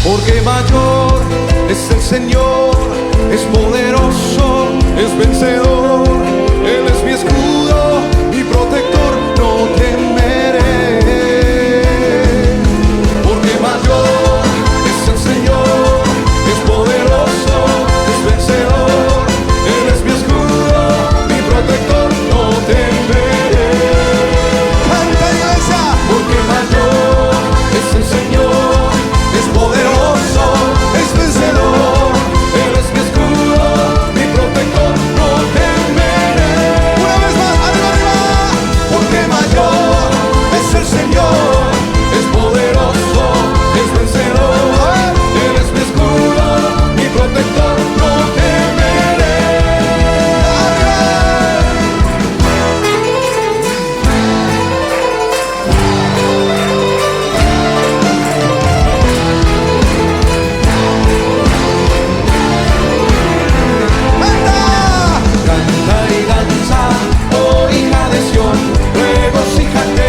Porque mayor es el Señor, es poderoso, es vencedor. Él es mi escudo, mi protector, no temeré. Porque mayor es el Señor, es poderoso, es vencedor. Él es mi escudo, mi protector, no temeré. Canta, iglesia. Porque mayor es el Señor, es poderoso, es vencedor. Él es mi escudo, mi protector, no temeré. Una vez más, arriba, arriba. Porque mayor es el Señor, es poderoso, es vencedor. Él es mi escudo, mi protector, no temeré. Canta y danza, oh hija de Sión, regocíjate,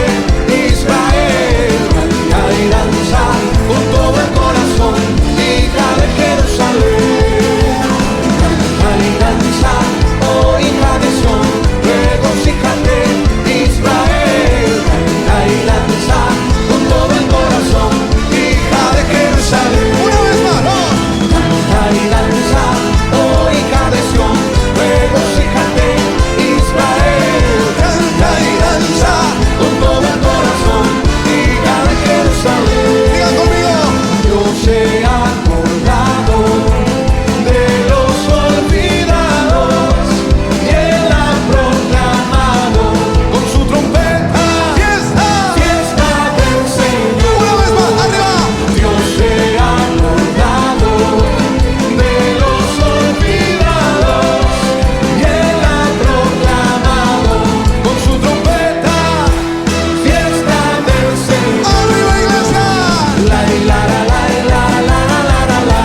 Israel. Canta y danza con todo el corazón, hija de Jerusalén. Canta y danza, oh hija de Sión, regocíjate, Israel. Canta y danza con todo el corazón, hija de Jerusalén. Una vez más, no. Canta y danza, oh hija de Sión, regocíjate, Israel. Canta y danza con todo el corazón, hija de Jerusalén. Digan conmigo. Dios se ha acordado de los olvidados y Él ha proclamado con su trompeta Fiesta. fiesta del Señor. Una vez más, arriba. Dios se ha acordado de los olvidados y Él ha proclamado con su trompeta fiesta del Señor. Arriba, iglesia. La la la la la la la la la la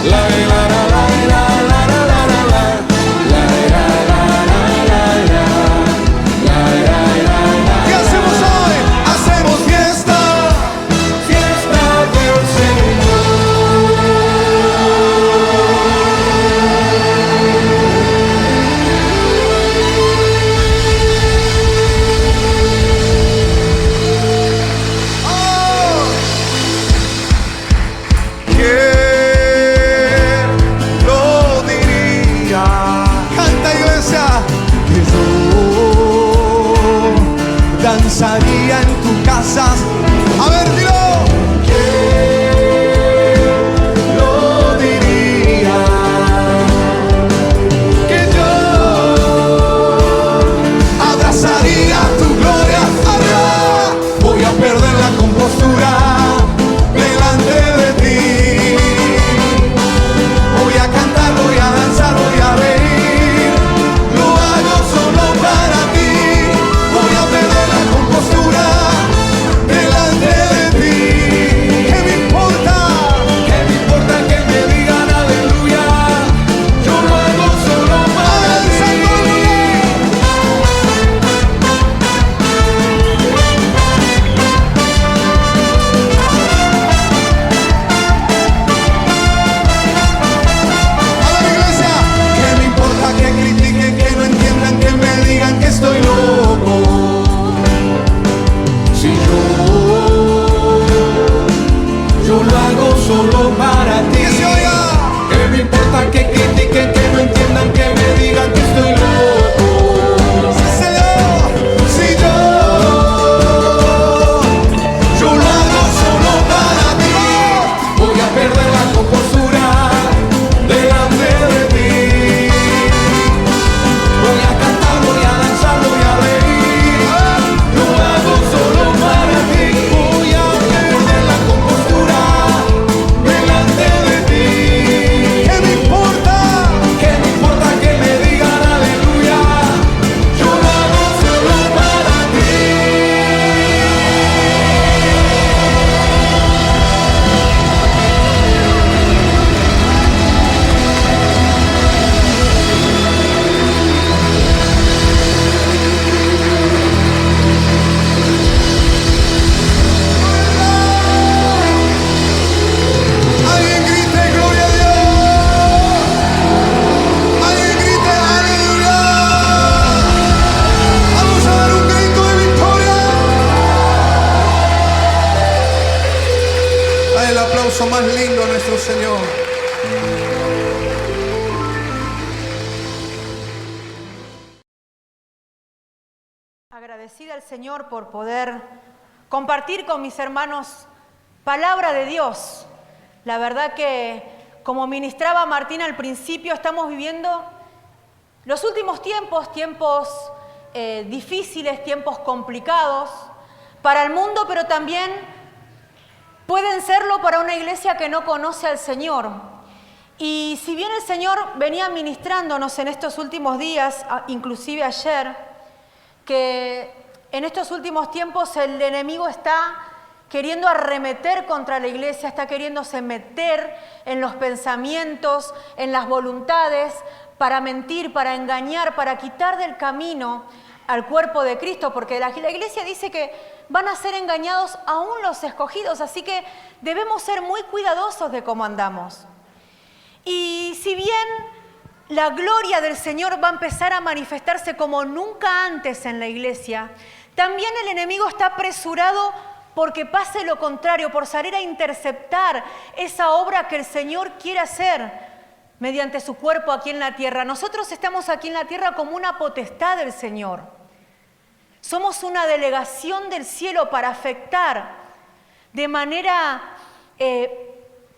la la la la la la la ¿Qué hacemos hoy? Hacemos fiesta. fiesta del Señor. Oh. ¿Quién lo diría? Canta, iglesia. Que yo danzaría en tu casa. A ver, dilo. ¿Quién lo diría? Que yo Abrazaría tu gloria. Arriba. voy a perder la compasión. compostura delante de ti. Voy a cantar, voy a danzar, voy a reír. Lo hago solo para ti. Voy a perder la compostura delante de ti. ¿Qué me importa? ¿Qué me importa que me digan aleluya? Yo lo hago solo para ti. ¿Qué me importa que critiquen, que no entiendan, que me digan que estoy loco? Si yo lo hago solo para ti. Que se oiga. ¿Qué me importa que critiquen, que no entiendan, que me digan que estoy loco? Sí, Señor. Sí, yo lo hago solo para ti. Voy a perder la compostura delante de ti. Voy a cantar, voy a danzar, voy a reír. Lo hago solo para ti. Voy a perder la compostura delante de ti. ¿Qué me importa? ¿Qué me importa que me digan aleluya? Yo lo hago solo para ti. Alguien grite gloria a Dios. Alguien grite aleluya. Vamos a dar un grito de victoria. Dale el aplauso más lindo a nuestro Señor. Agradecida al Señor por poder compartir con mis hermanos palabra de Dios. La verdad que, como ministraba Martín al principio, estamos viviendo los últimos tiempos difíciles, tiempos complicados para el mundo, pero también pueden serlo para una iglesia que no conoce al Señor. Y si bien el Señor venía ministrándonos en estos últimos días, inclusive ayer, que en estos últimos tiempos el enemigo está queriendo arremeter contra la iglesia, está queriéndose meter en los pensamientos, en las voluntades, para mentir, para engañar, para quitar del camino al cuerpo de Cristo, porque la iglesia dice que van a ser engañados aún los escogidos, así que debemos ser muy cuidadosos de cómo andamos. Y si bien la gloria del Señor va a empezar a manifestarse como nunca antes en la iglesia, también el enemigo está apresurado porque pase lo contrario, por salir a interceptar esa obra que el Señor quiere hacer mediante su cuerpo aquí en la tierra. Nosotros estamos aquí en la tierra como una potestad del Señor. Somos una delegación del cielo para afectar de manera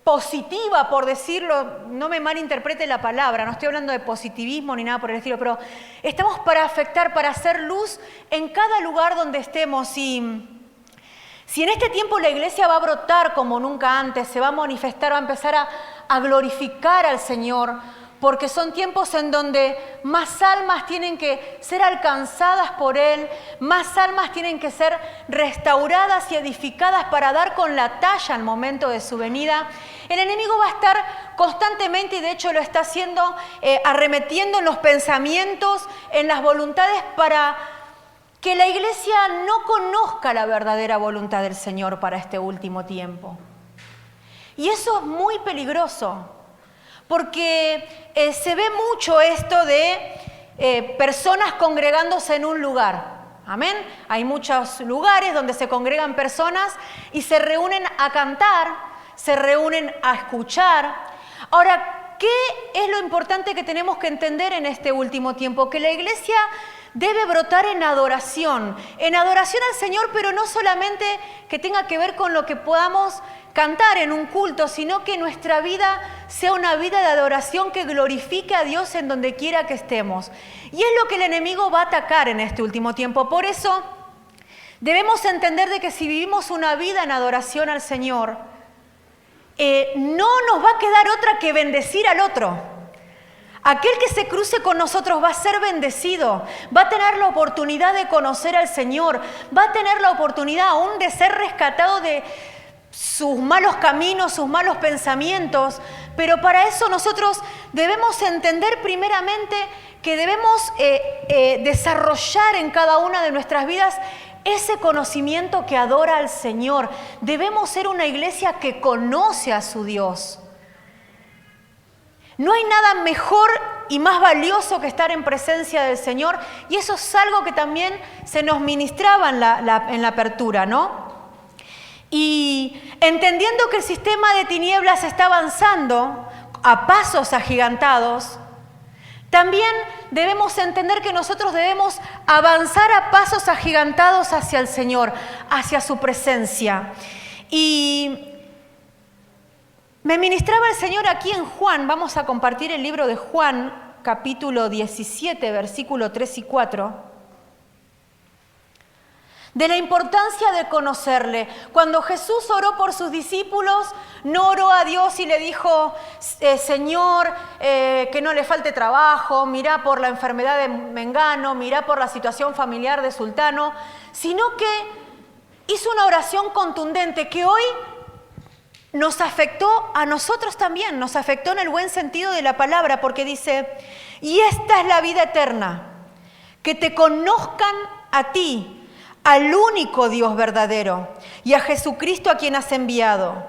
positiva, por decirlo, no me malinterprete la palabra, no estoy hablando de positivismo ni nada por el estilo, pero estamos para afectar, para hacer luz en cada lugar donde estemos. Y si en este tiempo la iglesia va a brotar como nunca antes, se va a manifestar, va a empezar a glorificar al Señor, porque son tiempos en donde más almas tienen que ser alcanzadas por Él, más almas tienen que ser restauradas y edificadas para dar con la talla al momento de su venida. El enemigo va a estar constantemente, y de hecho lo está haciendo, arremetiendo en los pensamientos, en las voluntades, para que la iglesia no conozca la verdadera voluntad del Señor para este último tiempo. Y eso es muy peligroso, porque se ve mucho esto de personas congregándose en un lugar. Amén. Hay muchos lugares donde se congregan personas y se reúnen a cantar, se reúnen a escuchar. Ahora, ¿qué es lo importante que tenemos que entender en este último tiempo? Que la iglesia debe brotar en adoración al Señor, pero no solamente que tenga que ver con lo que podamos cantar en un culto, sino que nuestra vida sea una vida de adoración que glorifique a Dios en donde quiera que estemos. Y es lo que el enemigo va a atacar en este último tiempo. Por eso Debemos entender de que si vivimos una vida en adoración al Señor, no nos va a quedar otra que bendecir al otro. Aquel que se cruce con nosotros va a ser bendecido, va a tener la oportunidad de conocer al Señor, va a tener la oportunidad aún de ser rescatado de sus malos caminos, sus malos pensamientos. Pero para eso nosotros debemos entender primeramente que debemos desarrollar en cada una de nuestras vidas ese conocimiento que adora al Señor. Debemos ser una iglesia que conoce a su Dios. No hay nada mejor y más valioso que estar en presencia del Señor, y eso es algo que también se nos ministraba en la apertura, ¿no? Y entendiendo que el sistema de tinieblas está avanzando a pasos agigantados, también debemos entender que nosotros debemos avanzar a pasos agigantados hacia el Señor, hacia su presencia. Y me ministraba el Señor aquí en Juan. Vamos a compartir el libro de Juan, capítulo 17, versículo 3 y 4. De la importancia de conocerle. Cuando Jesús oró por sus discípulos, no oró a Dios y le dijo, Señor, que no le falte trabajo, mirá por la enfermedad de Mengano, mirá por la situación familiar de Sultano, sino que hizo una oración contundente que hoy nos afectó a nosotros también, nos afectó en el buen sentido de la palabra, porque dice, y esta es la vida eterna, que te conozcan a ti, al único Dios verdadero, y a Jesucristo a quien has enviado.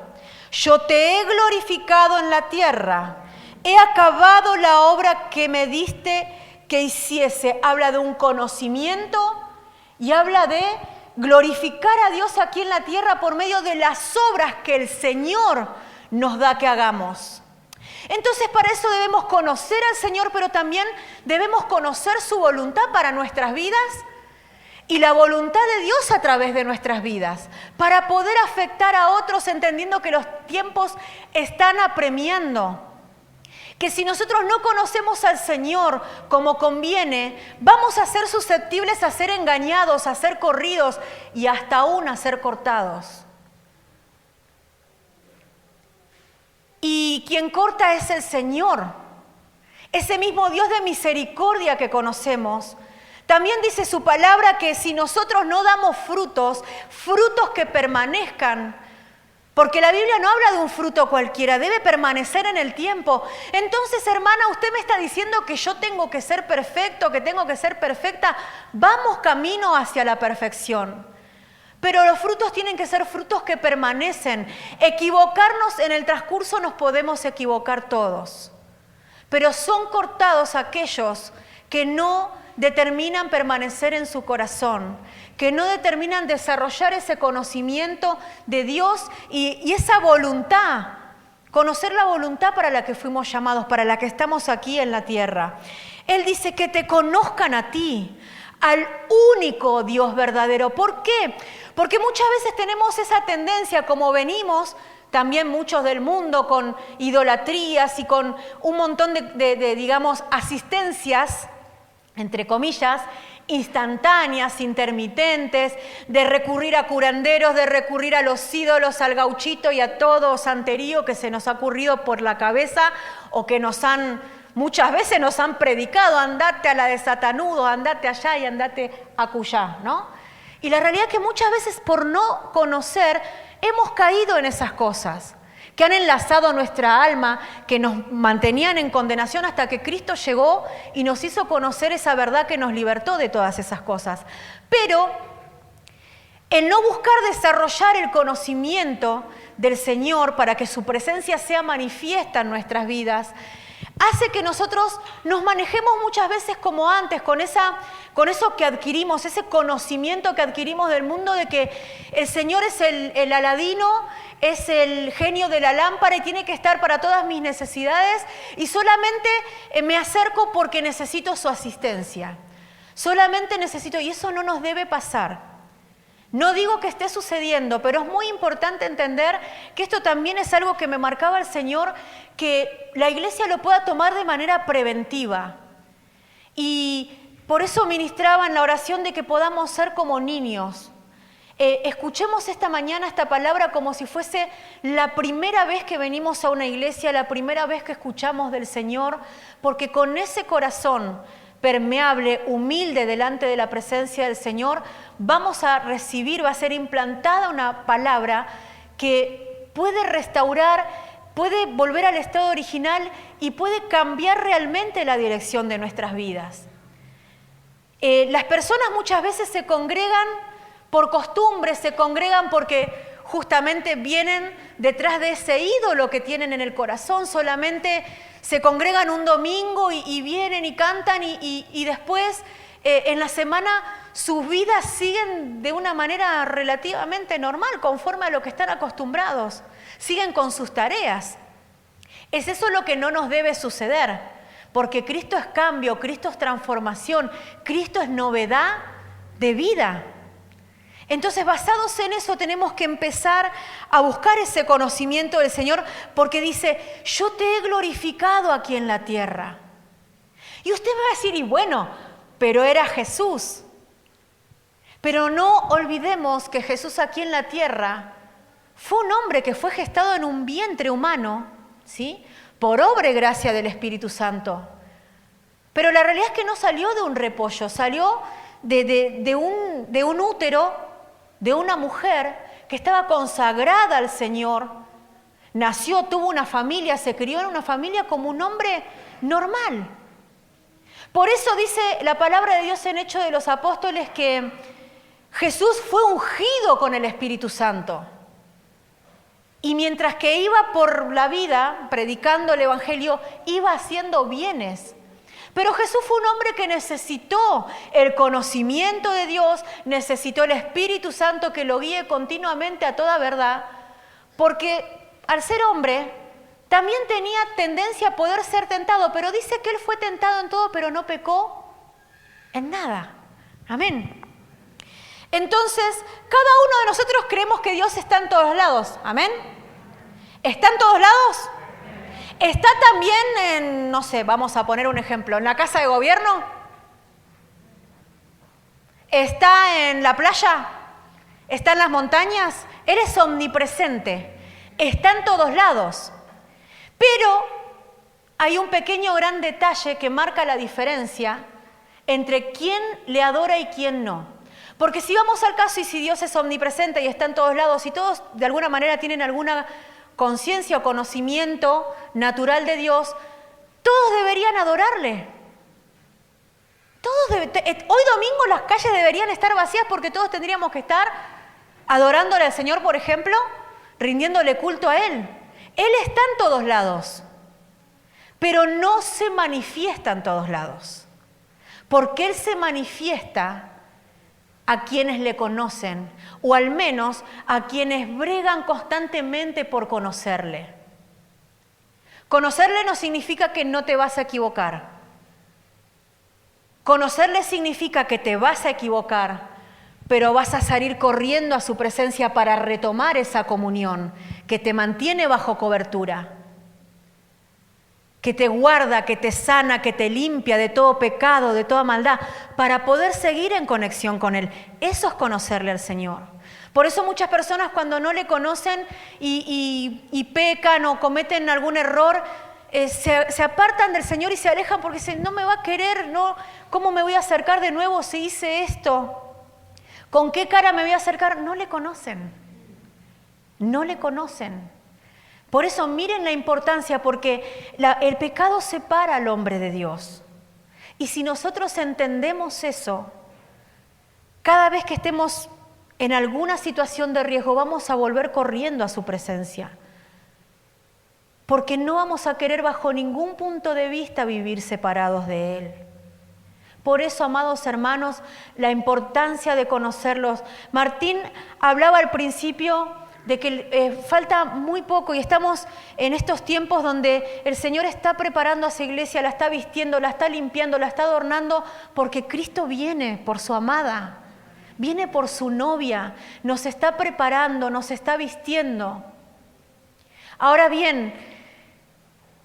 Yo te he glorificado en la tierra, he acabado la obra que me diste que hiciese. Habla de un conocimiento y habla de glorificar a Dios aquí en la tierra por medio de las obras que el Señor nos da que hagamos. Entonces para eso debemos conocer al Señor, pero también debemos conocer su voluntad para nuestras vidas y la voluntad de Dios a través de nuestras vidas, para poder afectar a otros entendiendo que los tiempos están apremiando. Que si nosotros no conocemos al Señor como conviene, vamos a ser susceptibles a ser engañados, a ser corridos y hasta aún a ser cortados. Y quien corta es el Señor, ese mismo Dios de misericordia que conocemos. También dice su palabra que si nosotros no damos frutos, frutos que permanezcan, porque la Biblia no habla de un fruto cualquiera, debe permanecer en el tiempo. Entonces, hermana, usted me está diciendo que yo tengo que ser perfecto, que tengo que ser perfecta. Vamos camino hacia la perfección. Pero los frutos tienen que ser frutos que permanecen. Equivocarnos en el transcurso nos podemos equivocar todos. Pero son cortados aquellos que no determinan permanecer en su corazón, que no determinan desarrollar ese conocimiento de Dios y esa voluntad, conocer la voluntad para la que fuimos llamados, para la que estamos aquí en la tierra. Él dice que te conozcan a ti, al único Dios verdadero. ¿Por qué? Porque muchas veces tenemos esa tendencia, como venimos también muchos del mundo, con idolatrías y con un montón de digamos, asistencias, entre comillas, instantáneas, intermitentes, de recurrir a curanderos, de recurrir a los ídolos, al gauchito y a todo santerío que se nos ha ocurrido por la cabeza o que muchas veces nos han predicado, andate a la de Satanudo, andate allá y andate acullá, ¿no? Y la realidad es que muchas veces por no conocer hemos caído en esas cosas que han enlazado nuestra alma, que nos mantenían en condenación hasta que Cristo llegó y nos hizo conocer esa verdad que nos libertó de todas esas cosas. Pero el no buscar desarrollar el conocimiento del Señor para que su presencia sea manifiesta en nuestras vidas, hace que nosotros nos manejemos muchas veces como antes, con eso que adquirimos, ese conocimiento que adquirimos del mundo de que el Señor es el Aladino, es el genio de la lámpara y tiene que estar para todas mis necesidades y solamente me acerco porque necesito su asistencia. Solamente necesito, y eso no nos debe pasar. No digo que esté sucediendo, pero es muy importante entender que esto también es algo que me marcaba el Señor, que la iglesia lo pueda tomar de manera preventiva. Y por eso ministraba en la oración de que podamos ser como niños, Escuchemos esta mañana esta palabra como si fuese la primera vez que venimos a una iglesia, la primera vez que escuchamos del Señor, porque con ese corazón permeable, humilde delante de la presencia del Señor, vamos a recibir, va a ser implantada una palabra que puede restaurar, puede volver al estado original y puede cambiar realmente la dirección de nuestras vidas. Las personas muchas veces se congregan por costumbre, se congregan porque justamente vienen detrás de ese ídolo que tienen en el corazón, solamente se congregan un domingo y vienen y cantan y después en la semana sus vidas siguen de una manera relativamente normal, conforme a lo que están acostumbrados, siguen con sus tareas. Es eso lo que no nos debe suceder, porque Cristo es cambio, Cristo es transformación, Cristo es novedad de vida. Entonces, basados en eso, tenemos que empezar a buscar ese conocimiento del Señor, porque dice, yo te he glorificado aquí en la tierra. Y usted va a decir, y bueno, pero era Jesús. Pero no olvidemos que Jesús aquí en la tierra fue un hombre que fue gestado en un vientre humano, ¿sí?, por obra y gracia del Espíritu Santo. Pero la realidad es que no salió de un repollo, salió de un útero, de una mujer que estaba consagrada al Señor, nació, tuvo una familia, se crió en una familia como un hombre normal. Por eso dice la palabra de Dios en Hechos de los Apóstoles que Jesús fue ungido con el Espíritu Santo. Y mientras que iba por la vida predicando el Evangelio, iba haciendo bienes. Pero Jesús fue un hombre que necesitó el conocimiento de Dios, necesitó el Espíritu Santo que lo guíe continuamente a toda verdad, porque al ser hombre también tenía tendencia a poder ser tentado, pero dice que él fue tentado en todo, pero no pecó en nada. Amén. Entonces, cada uno de nosotros creemos que Dios está en todos lados. Amén. ¿Está en todos lados? ¿Está también en, no sé, vamos a poner un ejemplo, en la casa de gobierno? ¿Está en la playa? ¿Está en las montañas? Él es omnipresente, está en todos lados. Pero hay un pequeño gran detalle que marca la diferencia entre quién le adora y quién no. Porque si vamos al caso y si Dios es omnipresente y está en todos lados y todos de alguna manera tienen alguna conciencia o conocimiento natural de Dios, todos deberían adorarle. Hoy domingo las calles deberían estar vacías porque todos tendríamos que estar adorándole al Señor, por ejemplo, rindiéndole culto a Él. Él está en todos lados, pero no se manifiesta en todos lados, porque Él se manifiesta a quienes le conocen, o al menos a quienes bregan constantemente por conocerle. Conocerle no significa que no te vas a equivocar. Conocerle significa que te vas a equivocar, pero vas a salir corriendo a su presencia para retomar esa comunión que te mantiene bajo cobertura, que te guarda, que te sana, que te limpia de todo pecado, de toda maldad, para poder seguir en conexión con Él. Eso es conocerle al Señor. Por eso muchas personas cuando no le conocen y pecan o cometen algún error, se apartan del Señor y se alejan porque dicen, no me va a querer, no, ¿cómo me voy a acercar de nuevo si hice esto? ¿Con qué cara me voy a acercar? No le conocen, no le conocen. Por eso miren la importancia, porque el pecado separa al hombre de Dios. Y si nosotros entendemos eso, cada vez que estemos en alguna situación de riesgo, vamos a volver corriendo a su presencia. Porque no vamos a querer bajo ningún punto de vista vivir separados de Él. Por eso, amados hermanos, la importancia de conocerlos. Martín hablaba al principio de que falta muy poco y estamos en estos tiempos donde el Señor está preparando a su iglesia, la está vistiendo, la está limpiando, la está adornando, porque Cristo viene por su amada, viene por su novia, nos está preparando, nos está vistiendo. Ahora bien,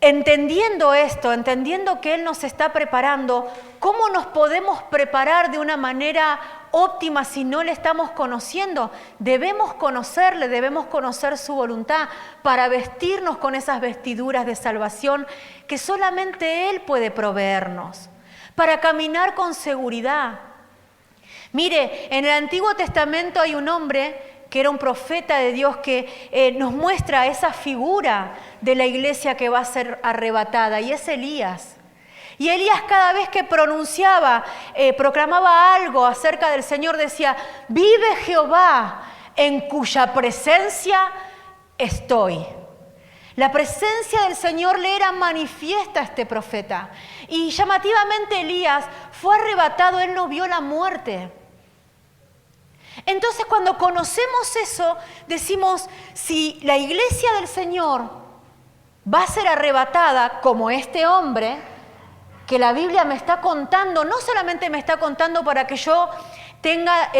entendiendo esto, entendiendo que Él nos está preparando, ¿cómo nos podemos preparar de una manera óptima si no le estamos conociendo? Debemos conocerle, debemos conocer su voluntad para vestirnos con esas vestiduras de salvación que solamente Él puede proveernos, para caminar con seguridad. Mire, en el Antiguo Testamento hay un hombre que era un profeta de Dios que nos muestra esa figura de la iglesia que va a ser arrebatada, y es Elías. Y Elías, cada vez que pronunciaba, proclamaba algo acerca del Señor, decía: vive Jehová, en cuya presencia estoy. La presencia del Señor le era manifiesta a este profeta. Y llamativamente Elías fue arrebatado, él no vio la muerte. Entonces, cuando conocemos eso, decimos, si la iglesia del Señor va a ser arrebatada como este hombre, que la Biblia me está contando, no solamente me está contando para que yo tenga,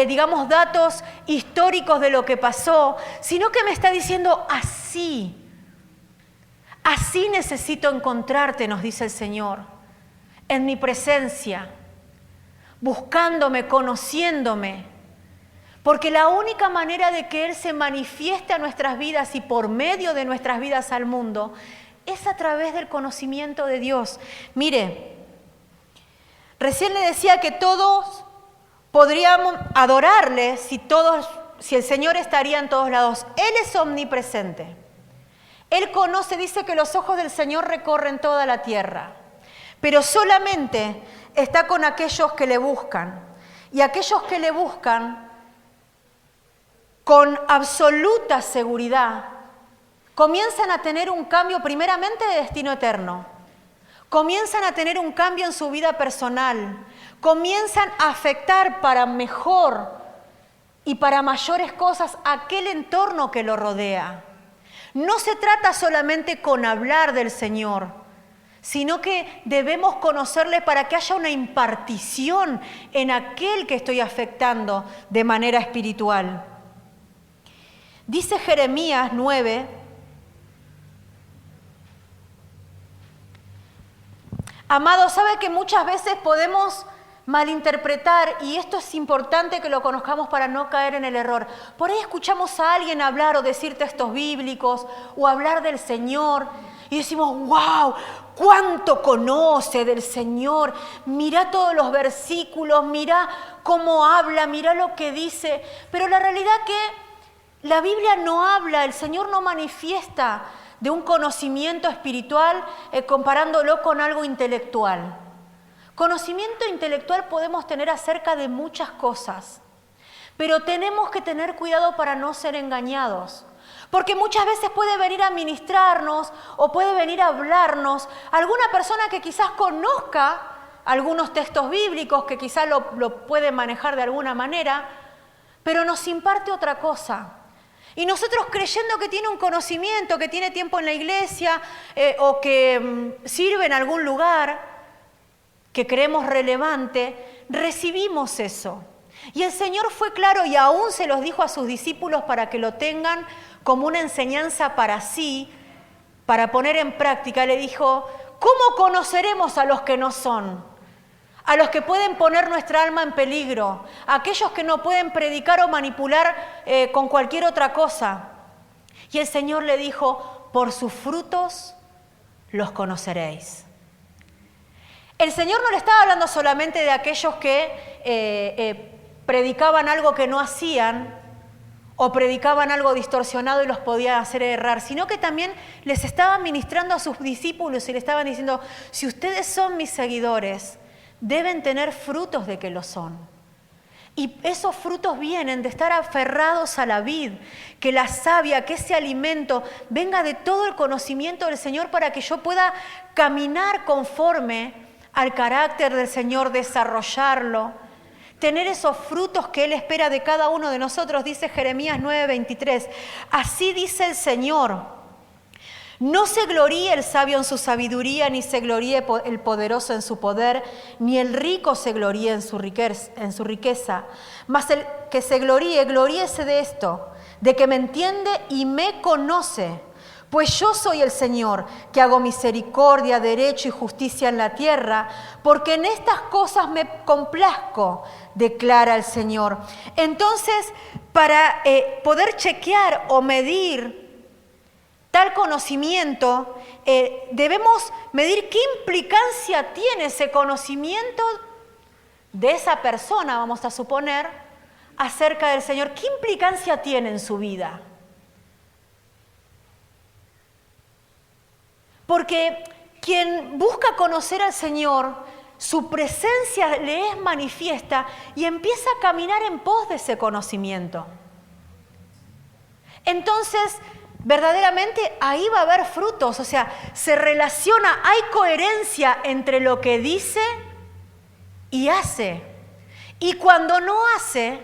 datos históricos de lo que pasó, sino que me está diciendo así necesito encontrarte, nos dice el Señor, en mi presencia, buscándome, conociéndome. Porque la única manera de que Él se manifieste a nuestras vidas y por medio de nuestras vidas al mundo es a través del conocimiento de Dios. Mire, recién le decía que todos podríamos adorarle si el Señor estaría en todos lados. Él es omnipresente. Él conoce, dice que los ojos del Señor recorren toda la tierra, pero solamente está con aquellos que le buscan. Y aquellos que le buscan con absoluta seguridad, comienzan a tener un cambio primeramente de destino eterno, comienzan a tener un cambio en su vida personal, comienzan a afectar para mejor y para mayores cosas aquel entorno que lo rodea. No se trata solamente con hablar del Señor, sino que debemos conocerle para que haya una impartición en aquel que estoy afectando de manera espiritual. Dice Jeremías 9, amados, ¿sabe que muchas veces podemos malinterpretar? Y esto es importante que lo conozcamos para no caer en el error. Por ahí escuchamos a alguien hablar o decir textos bíblicos o hablar del Señor y decimos, wow, cuánto conoce del Señor, mirá todos los versículos, mirá cómo habla, mirá lo que dice. Pero la realidad que la Biblia no habla, el Señor no manifiesta de un conocimiento espiritual comparándolo con algo intelectual. Conocimiento intelectual podemos tener acerca de muchas cosas, pero tenemos que tener cuidado para no ser engañados, porque muchas veces puede venir a ministrarnos o puede venir a hablarnos alguna persona que quizás conozca algunos textos bíblicos, que quizás lo puede manejar de alguna manera, pero nos imparte otra cosa. Y nosotros, creyendo que tiene un conocimiento, que tiene tiempo en la iglesia o que sirve en algún lugar que creemos relevante, recibimos eso. Y el Señor fue claro y aún se los dijo a sus discípulos para que lo tengan como una enseñanza para sí, para poner en práctica. Le dijo, ¿cómo conoceremos a los que no son? A los que pueden poner nuestra alma en peligro, a aquellos que no pueden predicar o manipular con cualquier otra cosa. Y el Señor le dijo, por sus frutos los conoceréis. El Señor no le estaba hablando solamente de aquellos que predicaban algo que no hacían o predicaban algo distorsionado y los podía hacer errar, sino que también les estaba ministrando a sus discípulos y le estaban diciendo, si ustedes son mis seguidores, deben tener frutos de que lo son. Y esos frutos vienen de estar aferrados a la vid, que la savia, que ese alimento venga de todo el conocimiento del Señor para que yo pueda caminar conforme al carácter del Señor, desarrollarlo, tener esos frutos que Él espera de cada uno de nosotros. Dice Jeremías 9:23, así dice el Señor, no se gloríe el sabio en su sabiduría, ni se gloríe el poderoso en su poder, ni el rico se gloríe en su riqueza. Mas el que se gloríe, gloríese de esto, de que me entiende y me conoce, Pues yo soy el Señor, que hago misericordia, derecho y justicia en la tierra, porque en estas cosas me complazco, declara el Señor. Entonces, para poder chequear o medir tal conocimiento, debemos medir qué implicancia tiene ese conocimiento de esa persona, vamos a suponer, acerca del Señor. ¿Qué implicancia tiene en su vida? Porque quien busca conocer al Señor, su presencia le es manifiesta y empieza a caminar en pos de ese conocimiento. Entonces, verdaderamente ahí va a haber frutos, o sea, se relaciona, hay coherencia entre lo que dice y hace. Y cuando no hace,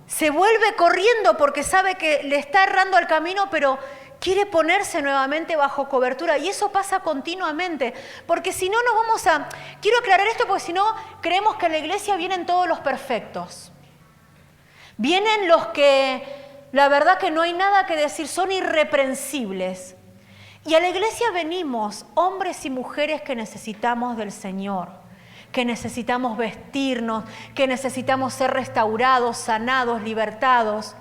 se vuelve corriendo porque sabe que le está errando al camino, pero quiere ponerse nuevamente bajo cobertura, y eso pasa continuamente, porque si no nos vamos a... Quiero aclarar esto porque si no creemos que en la iglesia vienen todos los perfectos. Vienen los que, la verdad que no hay nada que decir, son irreprensibles. Y a la iglesia venimos hombres y mujeres que necesitamos del Señor, que necesitamos vestirnos, que necesitamos ser restaurados, sanados, libertados.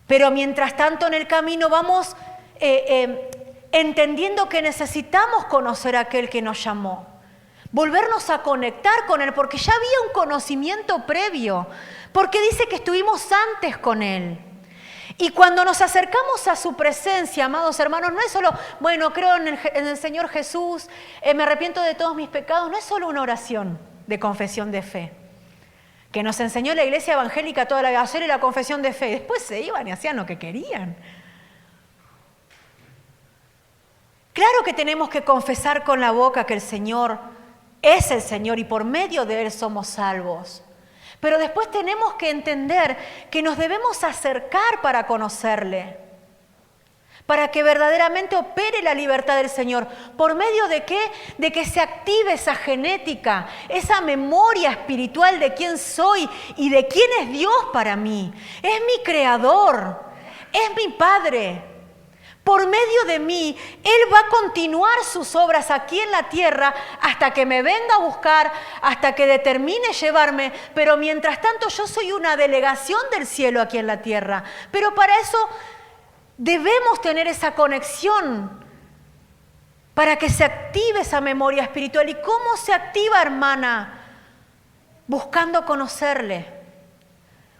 Pero mientras tanto en el camino vamos entendiendo que necesitamos conocer a aquel que nos llamó, volvernos a conectar con Él, porque ya había un conocimiento previo, porque dice que estuvimos antes con Él. Y cuando nos acercamos a su presencia, amados hermanos, no es solo, bueno, creo en el Señor Jesús, me arrepiento de todos mis pecados, no es solo una oración de confesión de fe, que nos enseñó la iglesia evangélica toda la vida, hacer la confesión de fe. Después se iban y hacían lo que querían. Claro que tenemos que confesar con la boca que el Señor es el Señor y por medio de Él somos salvos. Pero después tenemos que entender que nos debemos acercar para conocerle, para que verdaderamente opere la libertad del Señor. ¿Por medio de qué? De que se active esa genética, esa memoria espiritual de quién soy y de quién es Dios para mí. Es mi Creador, es mi Padre. Por medio de mí, Él va a continuar sus obras aquí en la tierra hasta que me venga a buscar, hasta que determine llevarme. Pero mientras tanto yo soy una delegación del cielo aquí en la tierra. Pero para eso debemos tener esa conexión para que se active esa memoria espiritual. ¿Y cómo se activa, hermana? Buscando conocerle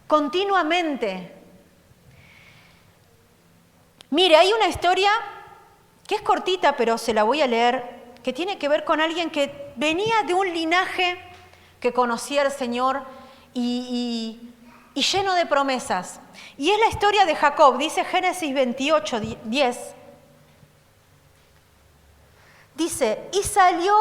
continuamente. Mire, hay una historia que es cortita, pero se la voy a leer, que tiene que ver con alguien que venía de un linaje que conocía al Señor y lleno de promesas. Y es la historia de Jacob, dice Génesis 28, 10. Dice, y salió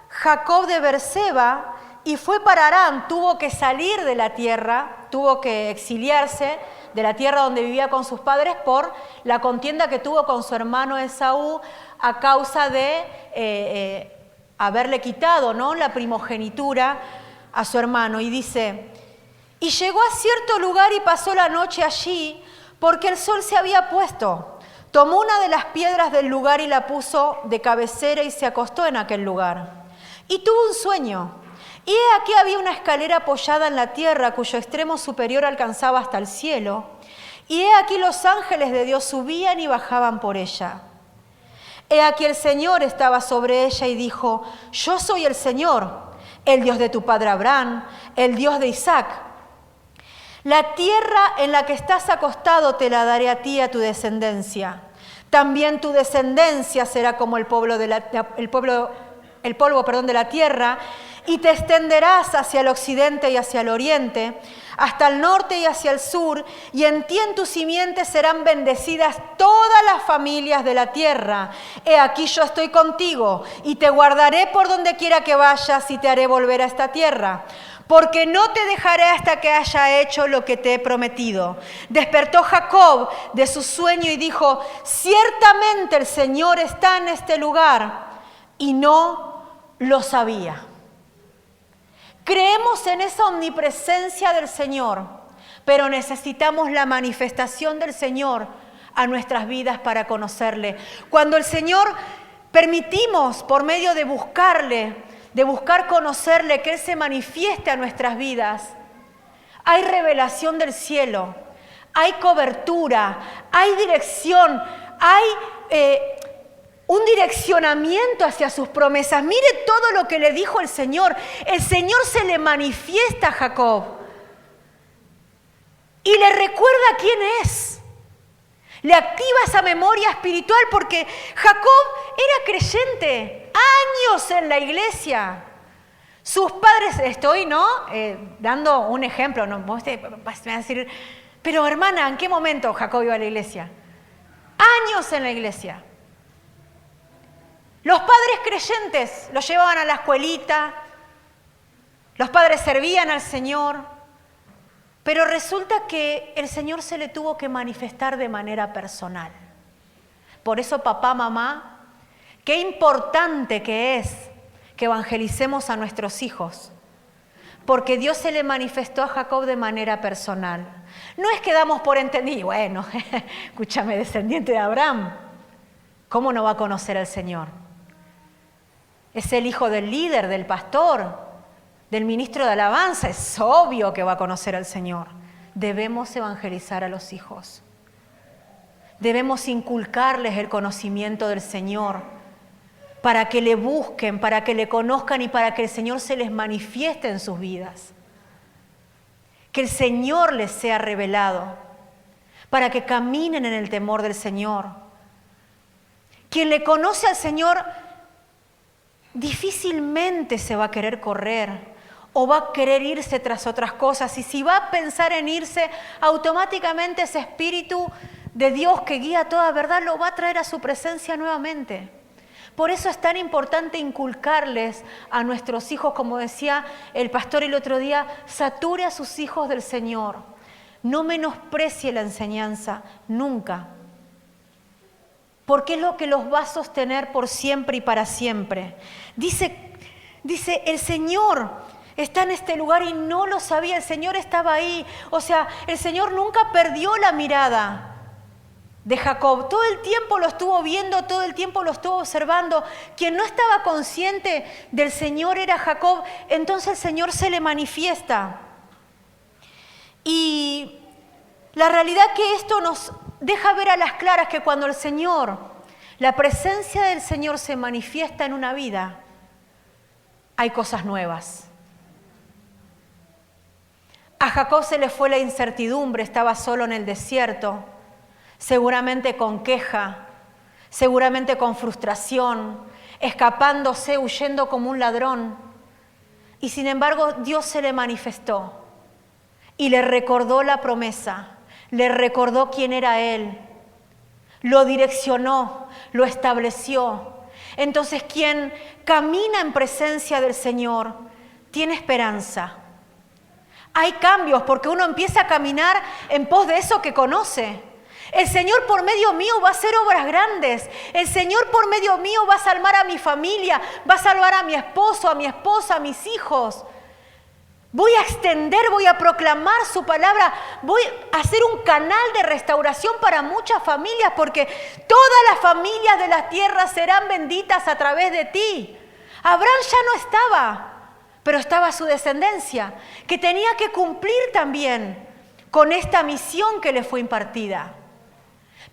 Jacob de Berseba y fue para Harán, tuvo que salir de la tierra, tuvo que exiliarse de la tierra donde vivía con sus padres por la contienda que tuvo con su hermano Esaú a causa de haberle quitado, ¿no?, la primogenitura a su hermano. Y dice, y llegó a cierto lugar y pasó la noche allí porque el sol se había puesto. Tomó una de las piedras del lugar y la puso de cabecera y se acostó en aquel lugar. Y tuvo un sueño. Y he aquí había una escalera apoyada en la tierra cuyo extremo superior alcanzaba hasta el cielo. Y he aquí los ángeles de Dios subían y bajaban por ella. He aquí el Señor estaba sobre ella y dijo, yo soy el Señor, el Dios de tu padre Abraham, el Dios de Isaac. La tierra en la que estás acostado te la daré a ti y a tu descendencia. También tu descendencia será como el polvo de la tierra, y te extenderás hacia el occidente y hacia el oriente, hasta el norte y hacia el sur, y en ti en tu simiente serán bendecidas todas las familias de la tierra. He aquí yo estoy contigo, y te guardaré por donde quiera que vayas, y te haré volver a esta tierra. Porque no te dejaré hasta que haya hecho lo que te he prometido. Despertó Jacob de su sueño y dijo, ciertamente el Señor está en este lugar, y no lo sabía. Creemos en esa omnipresencia del Señor, pero necesitamos la manifestación del Señor a nuestras vidas para conocerle. Cuando el Señor permitimos, por medio de buscarle, de buscar conocerle, que Él se manifieste a nuestras vidas, hay revelación del cielo, hay cobertura, hay dirección, hay un direccionamiento hacia sus promesas. Mire todo lo que le dijo el Señor. El Señor se le manifiesta a Jacob y le recuerda quién es. Le activa esa memoria espiritual porque Jacob era creyente, años en la iglesia. Sus padres, estoy, ¿no? Dando un ejemplo, ¿no? Vos me vas a decir, pero hermana, ¿en qué momento Jacob iba a la iglesia? Años en la iglesia. Los padres creyentes los llevaban a la escuelita, los padres servían al Señor, pero resulta que el Señor se le tuvo que manifestar de manera personal. Por eso, papá, mamá, qué importante que es que evangelicemos a nuestros hijos, porque Dios se le manifestó a Jacob de manera personal. No es que damos por entendido, bueno, escúchame, descendiente de Abraham, ¿cómo no va a conocer al Señor? Es el hijo del líder, del pastor, del ministro de alabanza, es obvio que va a conocer al Señor. Debemos evangelizar a los hijos. Debemos inculcarles el conocimiento del Señor para que le busquen, para que le conozcan y para que el Señor se les manifieste en sus vidas. Que el Señor les sea revelado, para que caminen en el temor del Señor. Quien le conoce al Señor difícilmente se va a querer correr o va a querer irse tras otras cosas. Y si va a pensar en irse, automáticamente ese Espíritu de Dios que guía toda verdad lo va a traer a su presencia nuevamente. Por eso es tan importante inculcarles a nuestros hijos, como decía el pastor el otro día, sature a sus hijos del Señor. No menosprecie la enseñanza, nunca. Porque es lo que los va a sostener por siempre y para siempre. Dice, el Señor está en este lugar y no lo sabía, el Señor estaba ahí. O sea, el Señor nunca perdió la mirada de Jacob. Todo el tiempo lo estuvo viendo, todo el tiempo lo estuvo observando. Quien no estaba consciente del Señor era Jacob, entonces el Señor se le manifiesta. Y la realidad que esto nos deja ver a las claras que cuando el Señor, la presencia del Señor se manifiesta en una vida, hay cosas nuevas. A Jacob se le fue la incertidumbre, estaba solo en el desierto, seguramente con queja, seguramente con frustración, escapándose, huyendo como un ladrón. Y sin embargo, Dios se le manifestó y le recordó la promesa, le recordó quién era Él, lo direccionó, lo estableció. Entonces, quien camina en presencia del Señor tiene esperanza. Hay cambios porque uno empieza a caminar en pos de eso que conoce. El Señor por medio mío va a hacer obras grandes. El Señor por medio mío va a salvar a mi familia, va a salvar a mi esposo, a mi esposa, a mis hijos. Voy a extender, voy a proclamar su palabra, voy a hacer un canal de restauración para muchas familias, porque todas las familias de la tierra serán benditas a través de ti. Abraham ya no estaba, pero estaba su descendencia, que tenía que cumplir también con esta misión que le fue impartida.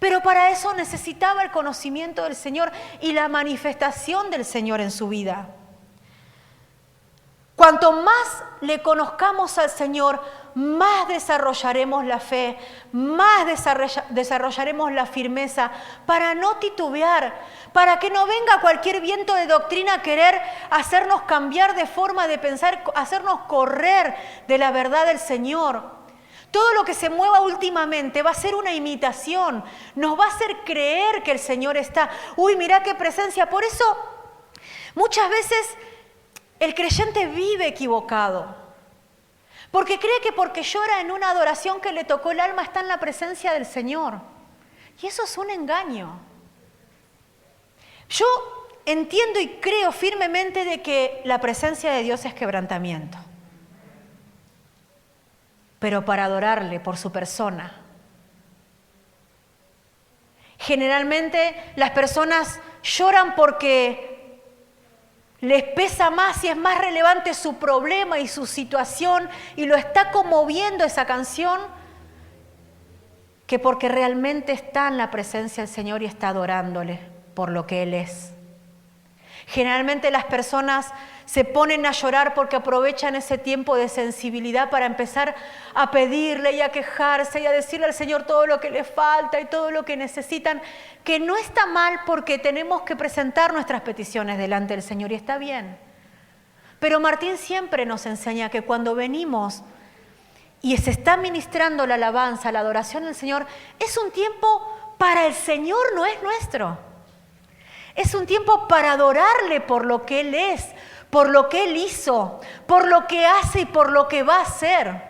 Pero para eso necesitaba el conocimiento del Señor y la manifestación del Señor en su vida. Cuanto más le conozcamos al Señor, más desarrollaremos la fe, más desarrollaremos la firmeza para no titubear, para que no venga cualquier viento de doctrina a querer hacernos cambiar de forma de pensar, hacernos correr de la verdad del Señor. Todo lo que se mueva últimamente va a ser una imitación, nos va a hacer creer que el Señor está. Uy, mirá qué presencia. Por eso, muchas veces el creyente vive equivocado, porque cree que porque llora en una adoración que le tocó el alma está en la presencia del Señor. Y eso es un engaño. Yo entiendo y creo firmemente de que la presencia de Dios es quebrantamiento. pero para adorarle por su persona. Generalmente las personas lloran porque les pesa más y es más relevante su problema y su situación y lo está conmoviendo esa canción que porque realmente está en la presencia del Señor y está adorándole por lo que Él es. Generalmente las personas se ponen a llorar porque aprovechan ese tiempo de sensibilidad para empezar a pedirle y a quejarse y a decirle al Señor todo lo que les falta y todo lo que necesitan, que no está mal porque tenemos que presentar nuestras peticiones delante del Señor y está bien. Pero Martín siempre nos enseña que cuando venimos y se está ministrando la alabanza, la adoración al Señor, es un tiempo para el Señor, no es nuestro. Es un tiempo para adorarle por lo que Él es, por lo que Él hizo, por lo que hace y por lo que va a hacer.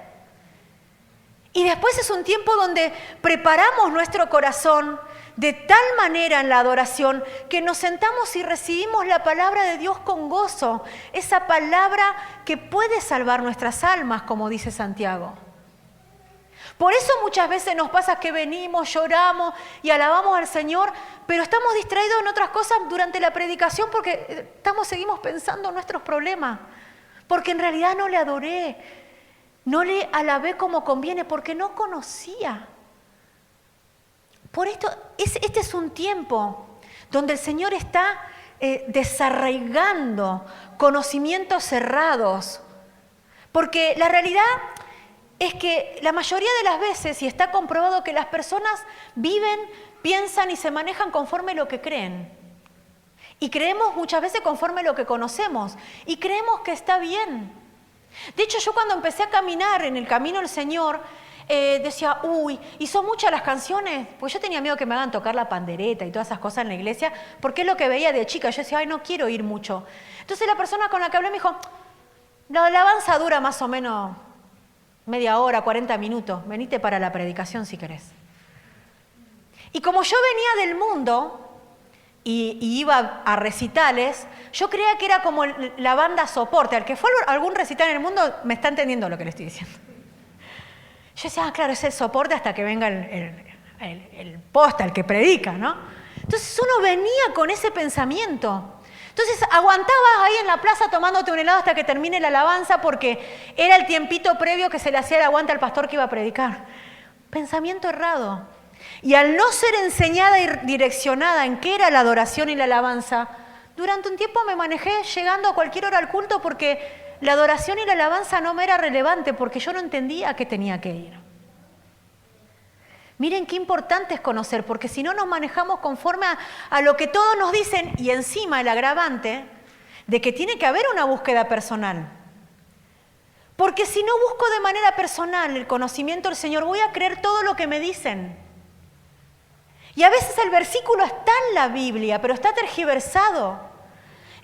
Y después es un tiempo donde preparamos nuestro corazón de tal manera en la adoración que nos sentamos y recibimos la palabra de Dios con gozo. Esa palabra que puede salvar nuestras almas, como dice Santiago. Por eso muchas veces nos pasa que venimos, lloramos y alabamos al Señor, pero estamos distraídos en otras cosas durante la predicación porque seguimos pensando en nuestros problemas. Porque en realidad no le adoré, no le alabé como conviene, porque no conocía. Por esto, este es un tiempo donde el Señor está desarraigando conocimientos cerrados. Porque la realidad es que la mayoría de las veces, y está comprobado que las personas viven, piensan y se manejan conforme lo que creen. Y creemos muchas veces conforme lo que conocemos. Y creemos que está bien. De hecho, yo cuando empecé a caminar en el camino del Señor, decía, y son muchas las canciones. Pues yo tenía miedo que me hagan tocar la pandereta y todas esas cosas en la iglesia, porque es lo que veía de chica. Yo decía, no quiero ir mucho. Entonces la persona con la que hablé me dijo, la alabanza dura más o menos media hora, 40 minutos. Venite para la predicación si querés. Y como yo venía del mundo y iba a recitales, yo creía que era como la banda soporte. Al que fue a algún recital en el mundo me está entendiendo lo que le estoy diciendo. Yo decía, claro, es el soporte hasta que venga el posta, el que predica, ¿no? Entonces uno venía con ese pensamiento. Entonces aguantabas ahí en la plaza tomándote un helado hasta que termine la alabanza porque era el tiempito previo que se le hacía el aguante al pastor que iba a predicar. Pensamiento errado. Y al no ser enseñada y direccionada en qué era la adoración y la alabanza, durante un tiempo me manejé llegando a cualquier hora al culto porque la adoración y la alabanza no me era relevante porque yo no entendía a qué tenía que ir. Miren qué importante es conocer, porque si no nos manejamos conforme a lo que todos nos dicen y encima el agravante de que tiene que haber una búsqueda personal. Porque si no busco de manera personal el conocimiento del Señor, voy a creer todo lo que me dicen. Y a veces el versículo está en la Biblia, pero está tergiversado.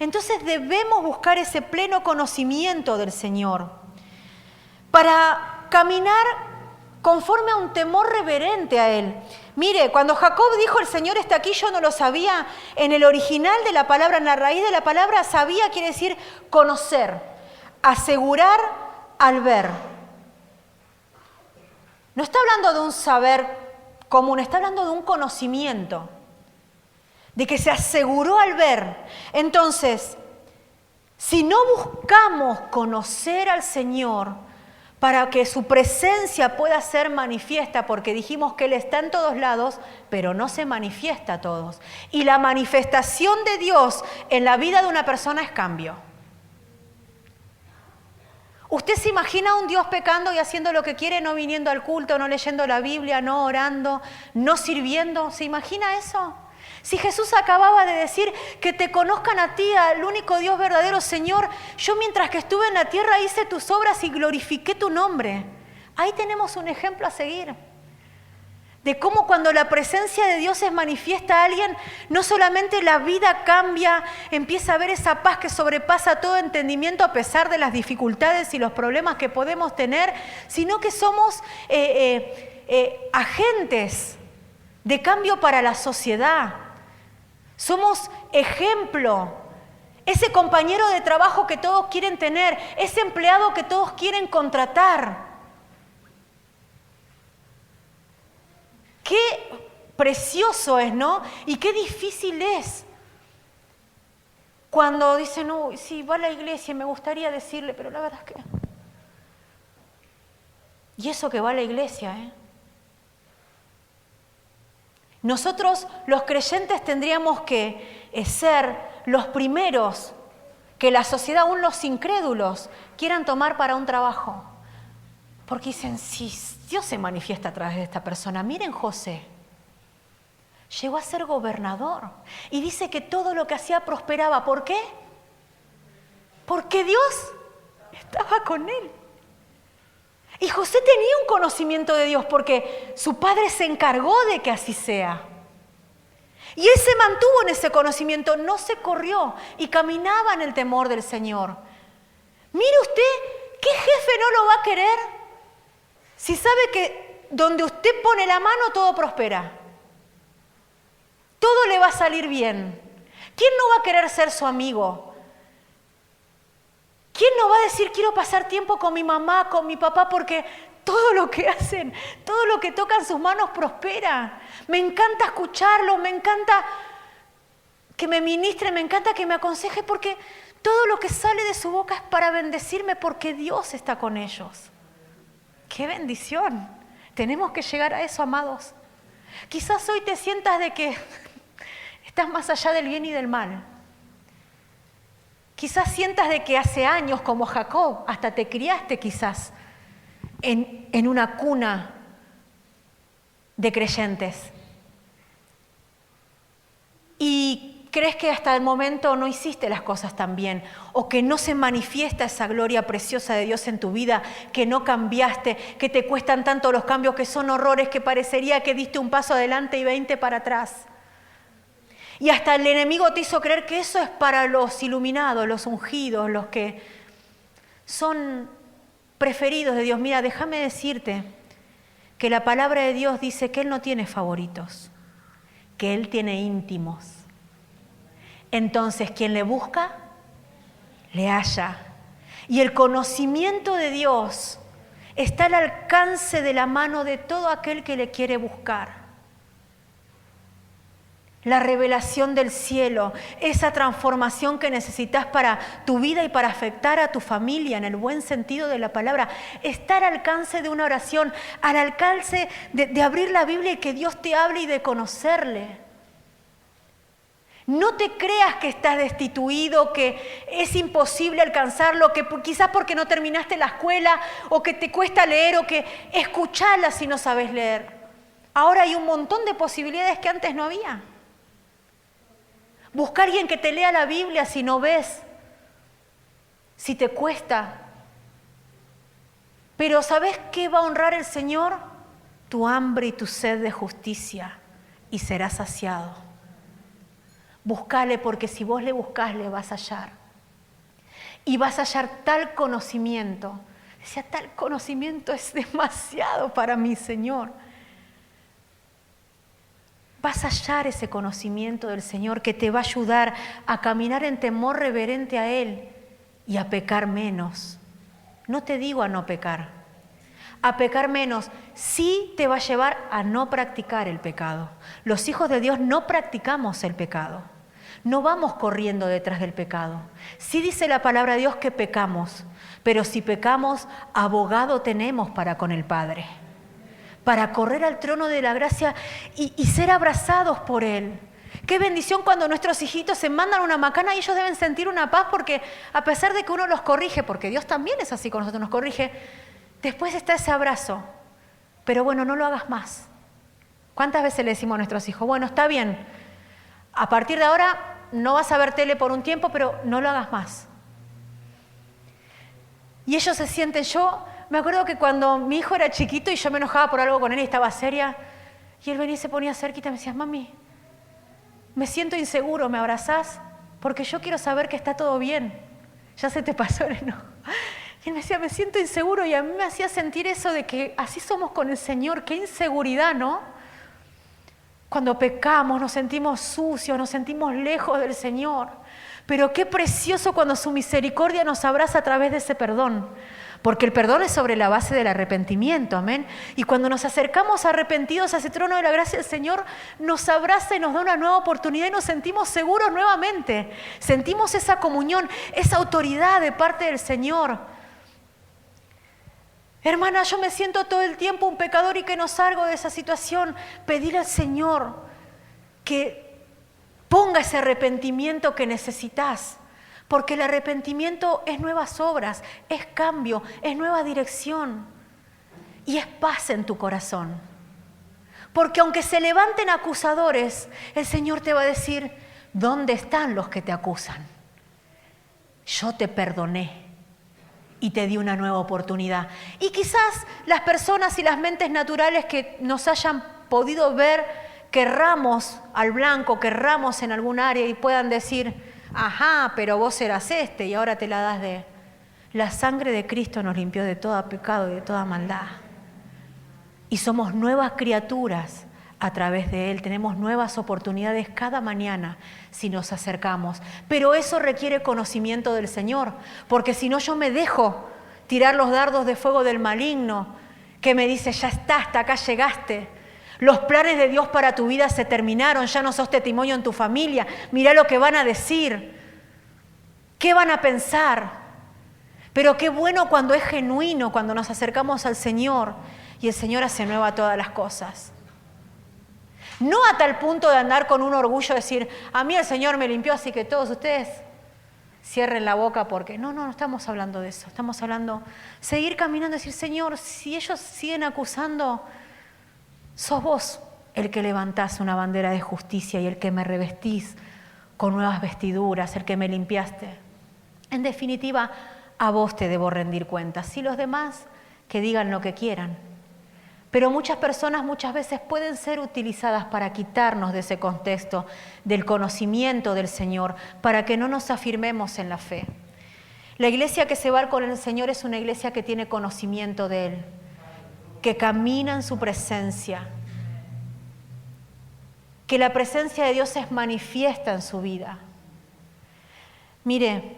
Entonces debemos buscar ese pleno conocimiento del Señor para caminar conforme a un temor reverente a Él. Mire, cuando Jacob dijo el Señor está aquí, yo no lo sabía, en el original de la palabra, en la raíz de la palabra, sabía quiere decir conocer, asegurar al ver. No está hablando de un saber común, está hablando de un conocimiento, de que se aseguró al ver. Entonces, si no buscamos conocer al Señor para que su presencia pueda ser manifiesta, porque dijimos que Él está en todos lados, pero no se manifiesta a todos. Y la manifestación de Dios en la vida de una persona es cambio. ¿Usted se imagina a un Dios pecando y haciendo lo que quiere, no viniendo al culto, no leyendo la Biblia, no orando, no sirviendo? ¿Se imagina eso? Si Jesús acababa de decir que te conozcan a ti, al único Dios verdadero, Señor, yo mientras que estuve en la tierra hice tus obras y glorifiqué tu nombre. Ahí tenemos un ejemplo a seguir. De cómo cuando la presencia de Dios es manifiesta a alguien, no solamente la vida cambia, empieza a ver esa paz que sobrepasa todo entendimiento a pesar de las dificultades y los problemas que podemos tener, sino que somos agentes de cambio para la sociedad. Somos ejemplo, ese compañero de trabajo que todos quieren tener, ese empleado que todos quieren contratar. precioso es, ¿no? Y qué difícil es. Cuando dicen, uy, sí, va a la iglesia, me gustaría decirle, pero la verdad es que... Y eso que va a la iglesia, ¿eh? Nosotros, los creyentes, tendríamos que ser los primeros que la sociedad, aún los incrédulos, quieran tomar para un trabajo. Porque dicen, si Dios se manifiesta a través de esta persona. Miren José, llegó a ser gobernador y dice que todo lo que hacía prosperaba. ¿Por qué? Porque Dios estaba con él. Y José tenía un conocimiento de Dios porque su padre se encargó de que así sea. Y él se mantuvo en ese conocimiento, no se corrió y caminaba en el temor del Señor. Mire usted, ¿qué jefe no lo va a querer? Si sabe que donde usted pone la mano todo prospera. Todo le va a salir bien. ¿Quién no va a querer ser su amigo? ¿Quién no va a decir quiero pasar tiempo con mi mamá, con mi papá? Porque todo lo que hacen, todo lo que tocan sus manos prospera. Me encanta escucharlo, me encanta que me ministre, me encanta que me aconseje porque todo lo que sale de su boca es para bendecirme porque Dios está con ellos. ¡Qué bendición! Tenemos que llegar a eso, amados. Quizás hoy te sientas de que estás más allá del bien y del mal. Quizás sientas de que hace años, como Jacob, hasta te criaste quizás en una cuna de creyentes. Y crees que hasta el momento no hiciste las cosas tan bien, o que no se manifiesta esa gloria preciosa de Dios en tu vida, que no cambiaste, que te cuestan tanto los cambios, que son horrores, que parecería que diste un paso adelante y 20 para atrás. Y hasta el enemigo te hizo creer que eso es para los iluminados, los ungidos, los que son preferidos de Dios. Mira, déjame decirte que la palabra de Dios dice que Él no tiene favoritos, que Él tiene íntimos. Entonces, quien le busca, le halla. Y el conocimiento de Dios está al alcance de la mano de todo aquel que le quiere buscar. La revelación del cielo, esa transformación que necesitas para tu vida y para afectar a tu familia en el buen sentido de la palabra, está al alcance de una oración, al alcance de abrir la Biblia y que Dios te hable y de conocerle. No te creas que estás destituido, que es imposible alcanzarlo, que quizás porque no terminaste la escuela o que te cuesta leer o que escucharla si no sabes leer. Ahora hay un montón de posibilidades que antes no había. Busca a alguien que te lea la Biblia si no ves, si te cuesta. Pero ¿sabes qué va a honrar el Señor? Tu hambre y tu sed de justicia, y serás saciado. Búscale, porque si vos le buscás, le vas a hallar. Y vas a hallar tal conocimiento. Decía, tal conocimiento es demasiado para mí, Señor. Vas a hallar ese conocimiento del Señor que te va a ayudar a caminar en temor reverente a Él y a pecar menos. No te digo a no pecar. A pecar menos sí te va a llevar a no practicar el pecado. Los hijos de Dios no practicamos el pecado. No vamos corriendo detrás del pecado. Sí dice la palabra de Dios que pecamos, pero si pecamos, abogado tenemos para con el Padre. Para correr al trono de la gracia y ser abrazados por Él. Qué bendición cuando nuestros hijitos se mandan una macana y ellos deben sentir una paz porque a pesar de que uno los corrige, porque Dios también es así con nosotros, nos corrige, después está ese abrazo. Pero bueno, no lo hagas más. ¿Cuántas veces le decimos a nuestros hijos, bueno, está bien, a partir de ahora no vas a ver tele por un tiempo, pero no lo hagas más? Y ellos se sienten, me acuerdo que cuando mi hijo era chiquito y yo me enojaba por algo con él y estaba seria, y él venía y se ponía cerquita y me decía, mami, me siento inseguro, ¿me abrazás? Porque yo quiero saber que está todo bien. Ya se te pasó el enojo. Y él me decía, me siento inseguro, y a mí me hacía sentir eso de que así somos con el Señor, qué inseguridad, ¿no? Cuando pecamos nos sentimos sucios, nos sentimos lejos del Señor. Pero qué precioso cuando su misericordia nos abraza a través de ese perdón. Porque el perdón es sobre la base del arrepentimiento, amén. Y cuando nos acercamos arrepentidos a ese trono de la gracia, el Señor nos abraza y nos da una nueva oportunidad y nos sentimos seguros nuevamente. Sentimos esa comunión, esa autoridad de parte del Señor. Hermana, yo me siento todo el tiempo un pecador y que no salgo de esa situación. Pedir al Señor que ponga ese arrepentimiento que necesitas. Porque el arrepentimiento es nuevas obras, es cambio, es nueva dirección y es paz en tu corazón. Porque aunque se levanten acusadores, el Señor te va a decir, ¿dónde están los que te acusan? Yo te perdoné y te di una nueva oportunidad. Y quizás las personas y las mentes naturales que nos hayan podido ver, querramos al blanco, querramos en algún área y puedan decir, ajá, pero vos eras y ahora te la das de... La sangre de Cristo nos limpió de todo pecado y de toda maldad. Y somos nuevas criaturas a través de Él. Tenemos nuevas oportunidades cada mañana si nos acercamos. Pero eso requiere conocimiento del Señor. Porque si no yo me dejo tirar los dardos de fuego del maligno que me dice, ya está, hasta acá llegaste. Los planes de Dios para tu vida se terminaron, ya no sos testimonio en tu familia. Mirá lo que van a decir, qué van a pensar. Pero qué bueno cuando es genuino, cuando nos acercamos al Señor y el Señor hace nueva todas las cosas. No a tal punto de andar con un orgullo, decir, a mí el Señor me limpió, así que todos ustedes cierren la boca porque... No estamos hablando de eso. Estamos hablando, seguir caminando y decir, Señor, si ellos siguen acusando... Sos vos el que levantás una bandera de justicia y el que me revestís con nuevas vestiduras, el que me limpiaste. En definitiva, a vos te debo rendir cuentas. Y los demás que digan lo que quieran. Pero muchas personas muchas veces pueden ser utilizadas para quitarnos de ese contexto, del conocimiento del Señor, para que no nos afirmemos en la fe. La iglesia que se va con el Señor es una iglesia que tiene conocimiento de Él, que camina en su presencia, que la presencia de Dios es manifiesta en su vida. Mire,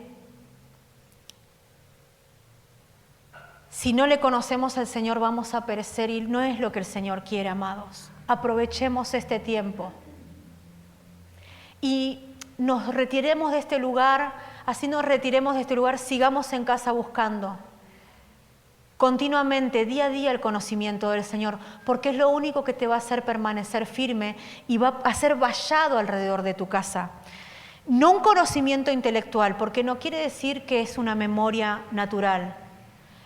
si no le conocemos al Señor vamos a perecer y no es lo que el Señor quiere, amados. Aprovechemos este tiempo y nos retiremos de este lugar, así nos retiremos de este lugar, sigamos en casa buscando continuamente, día a día, el conocimiento del Señor, porque es lo único que te va a hacer permanecer firme y va a ser vallado alrededor de tu casa. No un conocimiento intelectual, porque no quiere decir que es una memoria natural.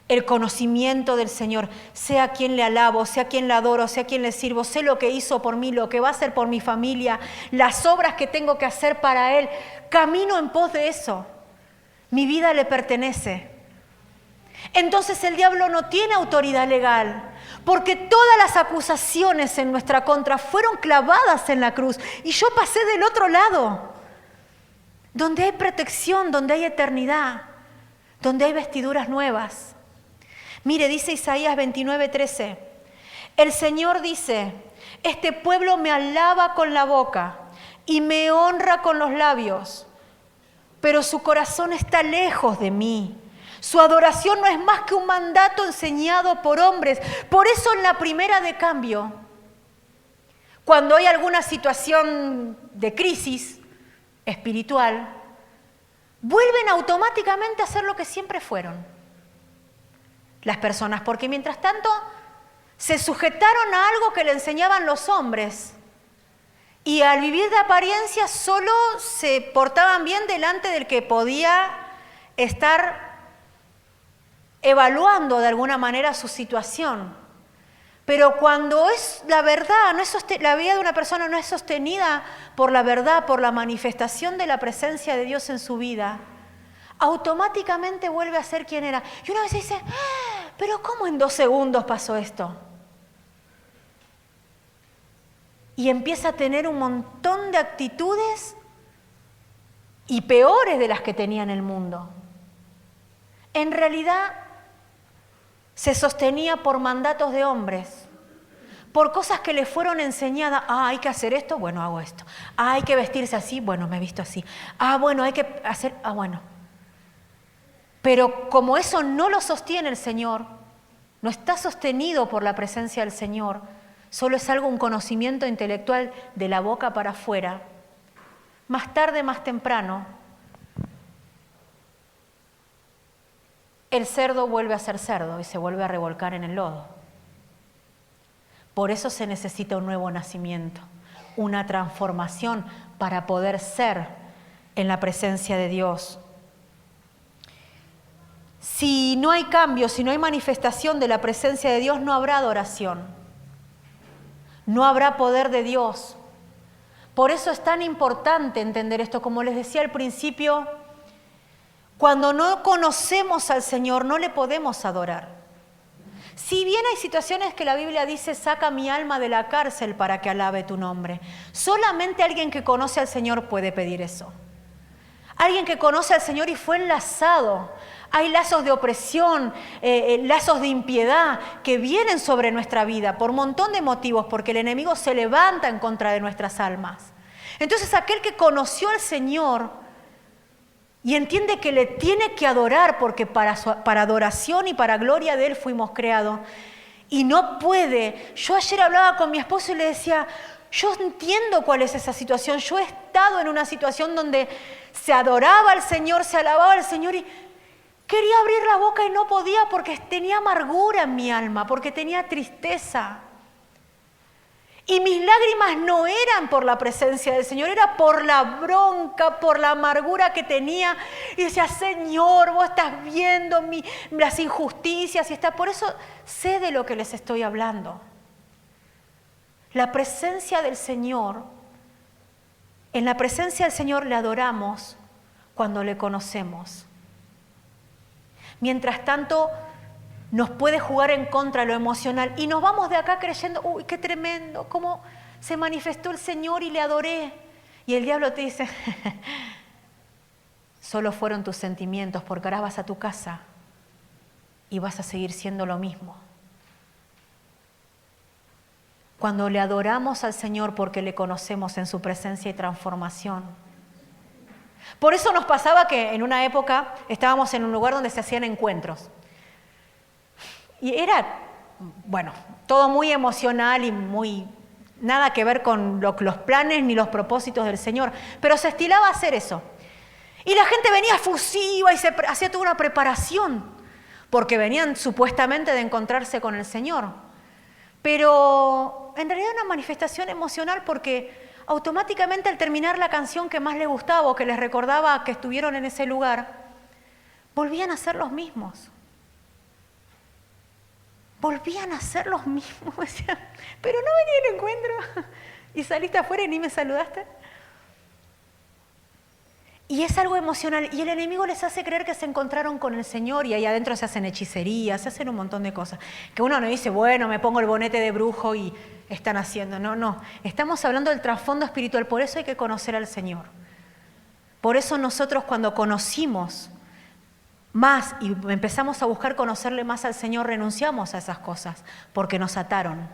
El conocimiento del Señor, sea quien le alabo, sea quien le adoro, sea quien le sirvo, sé lo que hizo por mí, lo que va a hacer por mi familia, las obras que tengo que hacer para Él. Camino en pos de eso. Mi vida le pertenece. Entonces el diablo no tiene autoridad legal, porque todas las acusaciones en nuestra contra fueron clavadas en la cruz y yo pasé del otro lado, donde hay protección, donde hay eternidad, donde hay vestiduras nuevas. Mire, dice Isaías 29:13, el Señor dice, este pueblo me alaba con la boca y me honra con los labios, pero su corazón está lejos de mí. Su adoración no es más que un mandato enseñado por hombres. Por eso en la primera de cambio, cuando hay alguna situación de crisis espiritual, vuelven automáticamente a ser lo que siempre fueron las personas, porque mientras tanto se sujetaron a algo que le enseñaban los hombres y al vivir de apariencia solo se portaban bien delante del que podía estar evaluando de alguna manera su situación. Pero cuando es la verdad, la vida de una persona no es sostenida por la verdad, por la manifestación de la presencia de Dios en su vida, automáticamente vuelve a ser quien era. Y una vez dice, pero ¿cómo en 2 segundos pasó esto? Y empieza a tener un montón de actitudes y peores de las que tenía en el mundo. En realidad se sostenía por mandatos de hombres, por cosas que le fueron enseñadas. Hay que hacer esto, bueno, hago esto. Hay que vestirse así, bueno, me he visto así. Bueno, hay que hacer, bueno. Pero como eso no lo sostiene el Señor, no está sostenido por la presencia del Señor, solo es algo, un conocimiento intelectual de la boca para afuera, más tarde, más temprano, el cerdo vuelve a ser cerdo y se vuelve a revolcar en el lodo. Por eso se necesita un nuevo nacimiento, una transformación para poder ser en la presencia de Dios. Si no hay cambio, si no hay manifestación de la presencia de Dios, no habrá adoración, no habrá poder de Dios. Por eso es tan importante entender esto. Como les decía al principio, cuando no conocemos al Señor, no le podemos adorar. Si bien hay situaciones que la Biblia dice, saca mi alma de la cárcel para que alabe tu nombre, solamente alguien que conoce al Señor puede pedir eso. Alguien que conoce al Señor y fue enlazado. Hay lazos de opresión, lazos de impiedad que vienen sobre nuestra vida por un montón de motivos, porque el enemigo se levanta en contra de nuestras almas. Entonces aquel que conoció al Señor y entiende que le tiene que adorar, porque para adoración y para gloria de Él fuimos creados, y no puede. Yo ayer hablaba con mi esposo y le decía, yo entiendo cuál es esa situación. Yo he estado en una situación donde se adoraba al Señor, se alababa al Señor y quería abrir la boca y no podía porque tenía amargura en mi alma, porque tenía tristeza. Y mis lágrimas no eran por la presencia del Señor, era por la bronca, por la amargura que tenía. Y decía, Señor, vos estás viendo las injusticias y está. Por eso sé de lo que les estoy hablando. La presencia del Señor, en la presencia del Señor le adoramos cuando le conocemos. Mientras tanto, nos puede jugar en contra lo emocional y nos vamos de acá creyendo, uy, qué tremendo, cómo se manifestó el Señor y le adoré. Y el diablo te dice, solo fueron tus sentimientos, porque ahora vas a tu casa y vas a seguir siendo lo mismo. Cuando le adoramos al Señor porque le conocemos en su presencia y transformación. Por eso nos pasaba que en una época estábamos en un lugar donde se hacían encuentros. Y era, bueno, todo muy emocional y muy nada que ver con los planes ni los propósitos del Señor. Pero se estilaba a hacer eso. Y la gente venía efusiva y se hacía toda una preparación, porque venían supuestamente de encontrarse con el Señor. Pero en realidad era una manifestación emocional, porque automáticamente al terminar la canción que más les gustaba o que les recordaba que estuvieron en ese lugar, volvían a ser los mismos. Volvían a ser los mismos. Pero no venía el encuentro y saliste afuera y ni me saludaste. Y es algo emocional. Y el enemigo les hace creer que se encontraron con el Señor y ahí adentro se hacen hechicerías, se hacen un montón de cosas. Que uno no dice, bueno, me pongo el bonete de brujo y están haciendo. No. Estamos hablando del trasfondo espiritual. Por eso hay que conocer al Señor. Por eso nosotros cuando conocimos más y empezamos a buscar conocerle más al Señor, renunciamos a esas cosas porque nos ataron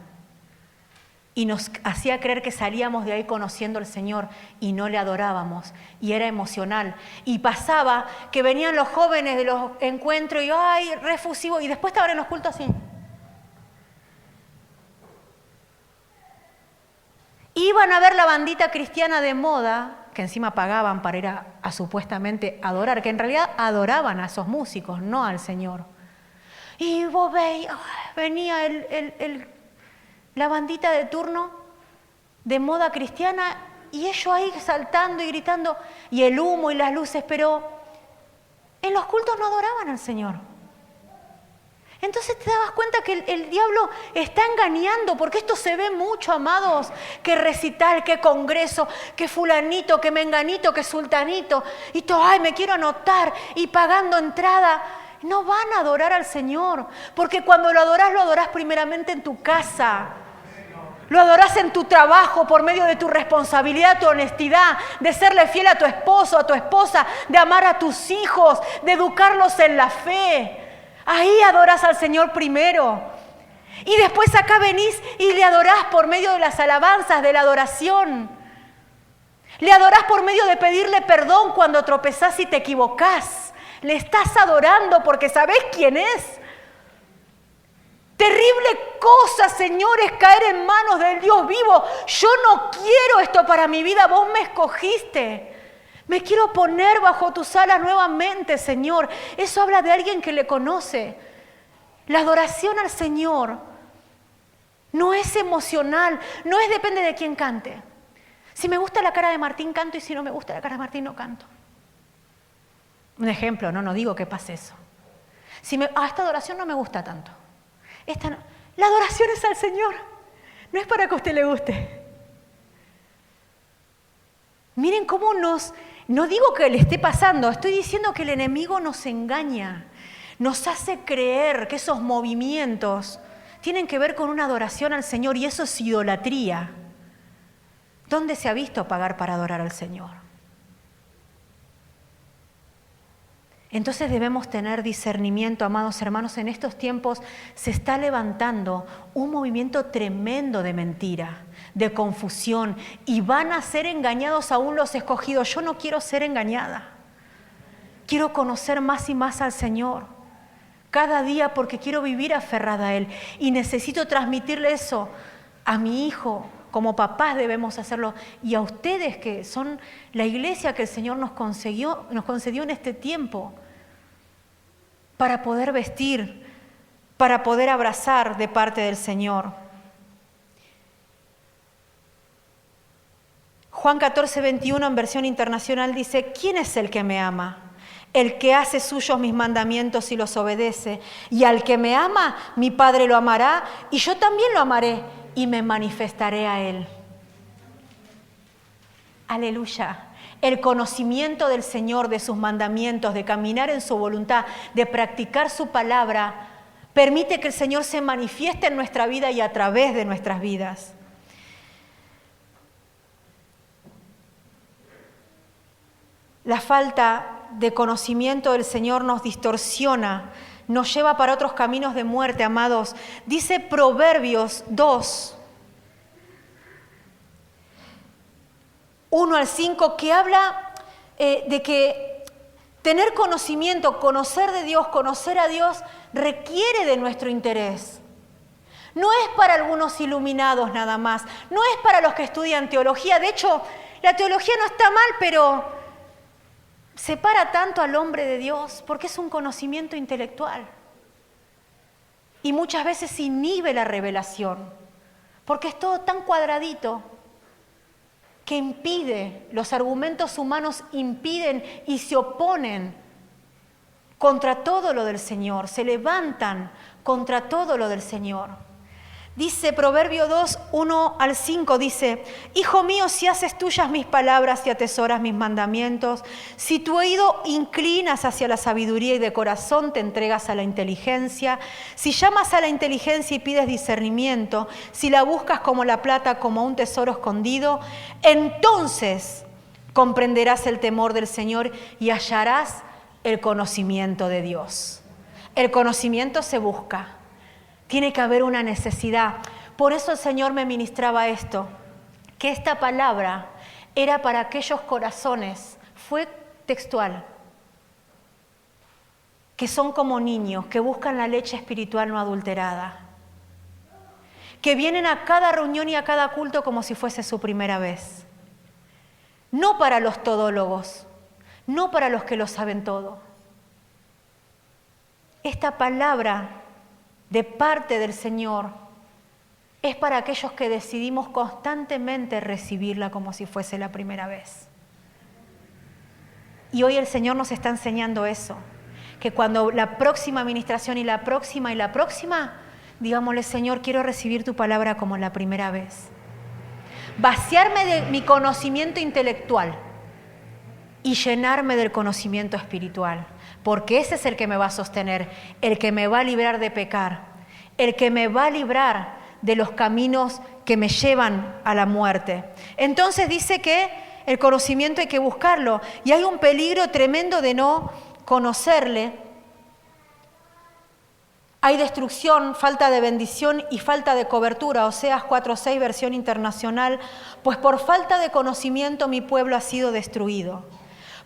y nos hacía creer que salíamos de ahí conociendo al Señor y no le adorábamos, y era emocional. Y pasaba que venían los jóvenes de los encuentros y ¡ay, refusivo! Y después estaban en los cultos así. Iban a ver la bandita cristiana de moda, que encima pagaban para ir a supuestamente adorar, que en realidad adoraban a esos músicos, no al Señor. Y vos veis, venía la bandita de turno de moda cristiana y ellos ahí saltando y gritando, y el humo y las luces, pero en los cultos no adoraban al Señor. Entonces te dabas cuenta que el diablo está engañando, porque esto se ve mucho, amados, que recital, que congreso, que fulanito, que menganito, que sultanito, y todo, ay, me quiero anotar, y pagando entrada. No van a adorar al Señor, porque cuando lo adorás primeramente en tu casa. Lo adorás en tu trabajo por medio de tu responsabilidad, tu honestidad, de serle fiel a tu esposo, a tu esposa, de amar a tus hijos, de educarlos en la fe. Ahí adorás al Señor primero. Y después acá venís y le adorás por medio de las alabanzas, de la adoración. Le adorás por medio de pedirle perdón cuando tropezás y te equivocás. Le estás adorando porque sabés quién es. Terrible cosa, Señor, es caer en manos del Dios vivo. Yo no quiero esto para mi vida, vos me escogiste. Me quiero poner bajo tus alas nuevamente, Señor. Eso habla de alguien que le conoce. La adoración al Señor no es emocional, no es depende de quién cante. Si me gusta la cara de Martín, canto, y si no me gusta la cara de Martín, no canto. Un ejemplo, no digo que pase eso. Esta adoración no me gusta tanto. Esta no. La adoración es al Señor, no es para que a usted le guste. Miren cómo no digo que le esté pasando, estoy diciendo que el enemigo nos engaña, nos hace creer que esos movimientos tienen que ver con una adoración al Señor, y eso es idolatría. ¿Dónde se ha visto pagar para adorar al Señor? Entonces debemos tener discernimiento, amados hermanos. En estos tiempos se está levantando un movimiento tremendo de mentira, de confusión, y van a ser engañados aún los escogidos. Yo no quiero ser engañada. Quiero conocer más y más al Señor cada día porque quiero vivir aferrada a Él, y necesito transmitirle eso a mi hijo. Como papás debemos hacerlo, y a ustedes que son la iglesia que el Señor nos concedió en este tiempo, para poder vestir, para poder abrazar de parte del Señor. Juan 14:21 en versión internacional dice: ¿quién es el que me ama? El que hace suyos mis mandamientos y los obedece. Y al que me ama, mi Padre lo amará, y yo también lo amaré y me manifestaré a Él. Aleluya. El conocimiento del Señor, de sus mandamientos, de caminar en su voluntad, de practicar su palabra, permite que el Señor se manifieste en nuestra vida y a través de nuestras vidas. La falta de conocimiento del Señor nos distorsiona, nos lleva para otros caminos de muerte, amados. Dice Proverbios 2, 1 al 5, que habla de que tener conocimiento, conocer de Dios, conocer a Dios, requiere de nuestro interés. No es para algunos iluminados nada más, no es para los que estudian teología. De hecho, la teología no está mal, pero separa tanto al hombre de Dios porque es un conocimiento intelectual. Y muchas veces inhibe la revelación, porque es todo tan cuadradito que impide, los argumentos humanos impiden y se oponen contra todo lo del Señor, se levantan contra todo lo del Señor. Dice Proverbio 2, 1 al 5, dice: Hijo mío, si haces tuyas mis palabras y atesoras mis mandamientos, si tu oído inclinas hacia la sabiduría y de corazón te entregas a la inteligencia, si llamas a la inteligencia y pides discernimiento, si la buscas como la plata, como un tesoro escondido, entonces comprenderás el temor del Señor y hallarás el conocimiento de Dios. El conocimiento se busca. Tiene que haber una necesidad. Por eso el Señor me ministraba esto, que esta palabra era para aquellos corazones, fue textual, que son como niños, que buscan la leche espiritual no adulterada, que vienen a cada reunión y a cada culto como si fuese su primera vez. No para los todólogos, no para los que lo saben todo. Esta palabra de parte del Señor es para aquellos que decidimos constantemente recibirla como si fuese la primera vez. Y hoy el Señor nos está enseñando eso, que cuando la próxima administración y la próxima, digámosle: Señor, quiero recibir tu palabra como la primera vez. Vaciarme de mi conocimiento intelectual y llenarme del conocimiento espiritual. Porque ese es el que me va a sostener, el que me va a librar de pecar, el que me va a librar de los caminos que me llevan a la muerte. Entonces dice que el conocimiento hay que buscarlo, y hay un peligro tremendo de no conocerle. Hay destrucción, falta de bendición y falta de cobertura. Oseas 4:6, versión internacional: pues por falta de conocimiento mi pueblo ha sido destruido.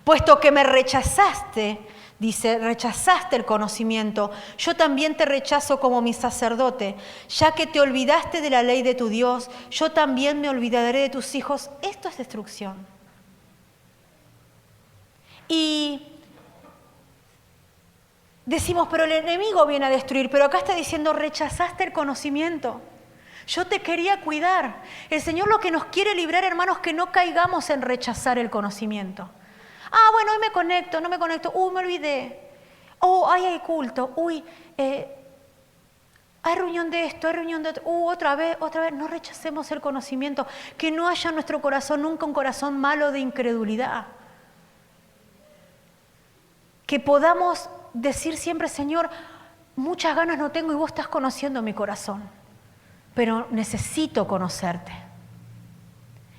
Puesto que me rechazaste, Dice, rechazaste el conocimiento, yo también te rechazo como mi sacerdote. Ya que te olvidaste de la ley de tu Dios, yo también me olvidaré de tus hijos. Esto es destrucción. Y decimos, pero el enemigo viene a destruir, pero acá está diciendo, rechazaste el conocimiento. Yo te quería cuidar. El Señor lo que nos quiere librar, hermanos, que no caigamos en rechazar el conocimiento. Ah, bueno, hoy me conecto, no me conecto. Me olvidé. Ahí hay culto. Hay reunión de esto, hay reunión de otro. Otra vez. No rechacemos el conocimiento. Que no haya en nuestro corazón nunca un corazón malo de incredulidad. Que podamos decir siempre, Señor, muchas ganas no tengo y vos estás conociendo mi corazón. Pero necesito conocerte.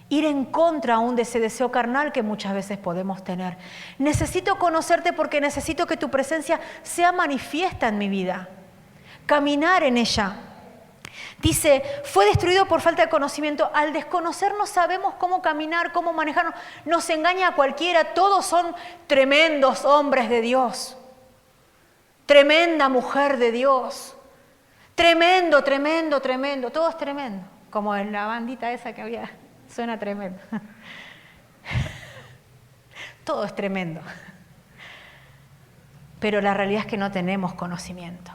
Ir en contra aún de ese deseo carnal que muchas veces podemos tener. Necesito conocerte porque necesito que tu presencia sea manifiesta en mi vida. Caminar en ella. Dice, fue destruido por falta de conocimiento. Al desconocer no sabemos cómo caminar, cómo manejarnos. Nos engaña a cualquiera. Todos son tremendos hombres de Dios. Tremenda mujer de Dios. Tremendo, tremendo, tremendo. Todo es tremendo. Como en la bandita esa que había. Suena tremendo. Todo es tremendo. Pero la realidad es que no tenemos conocimiento.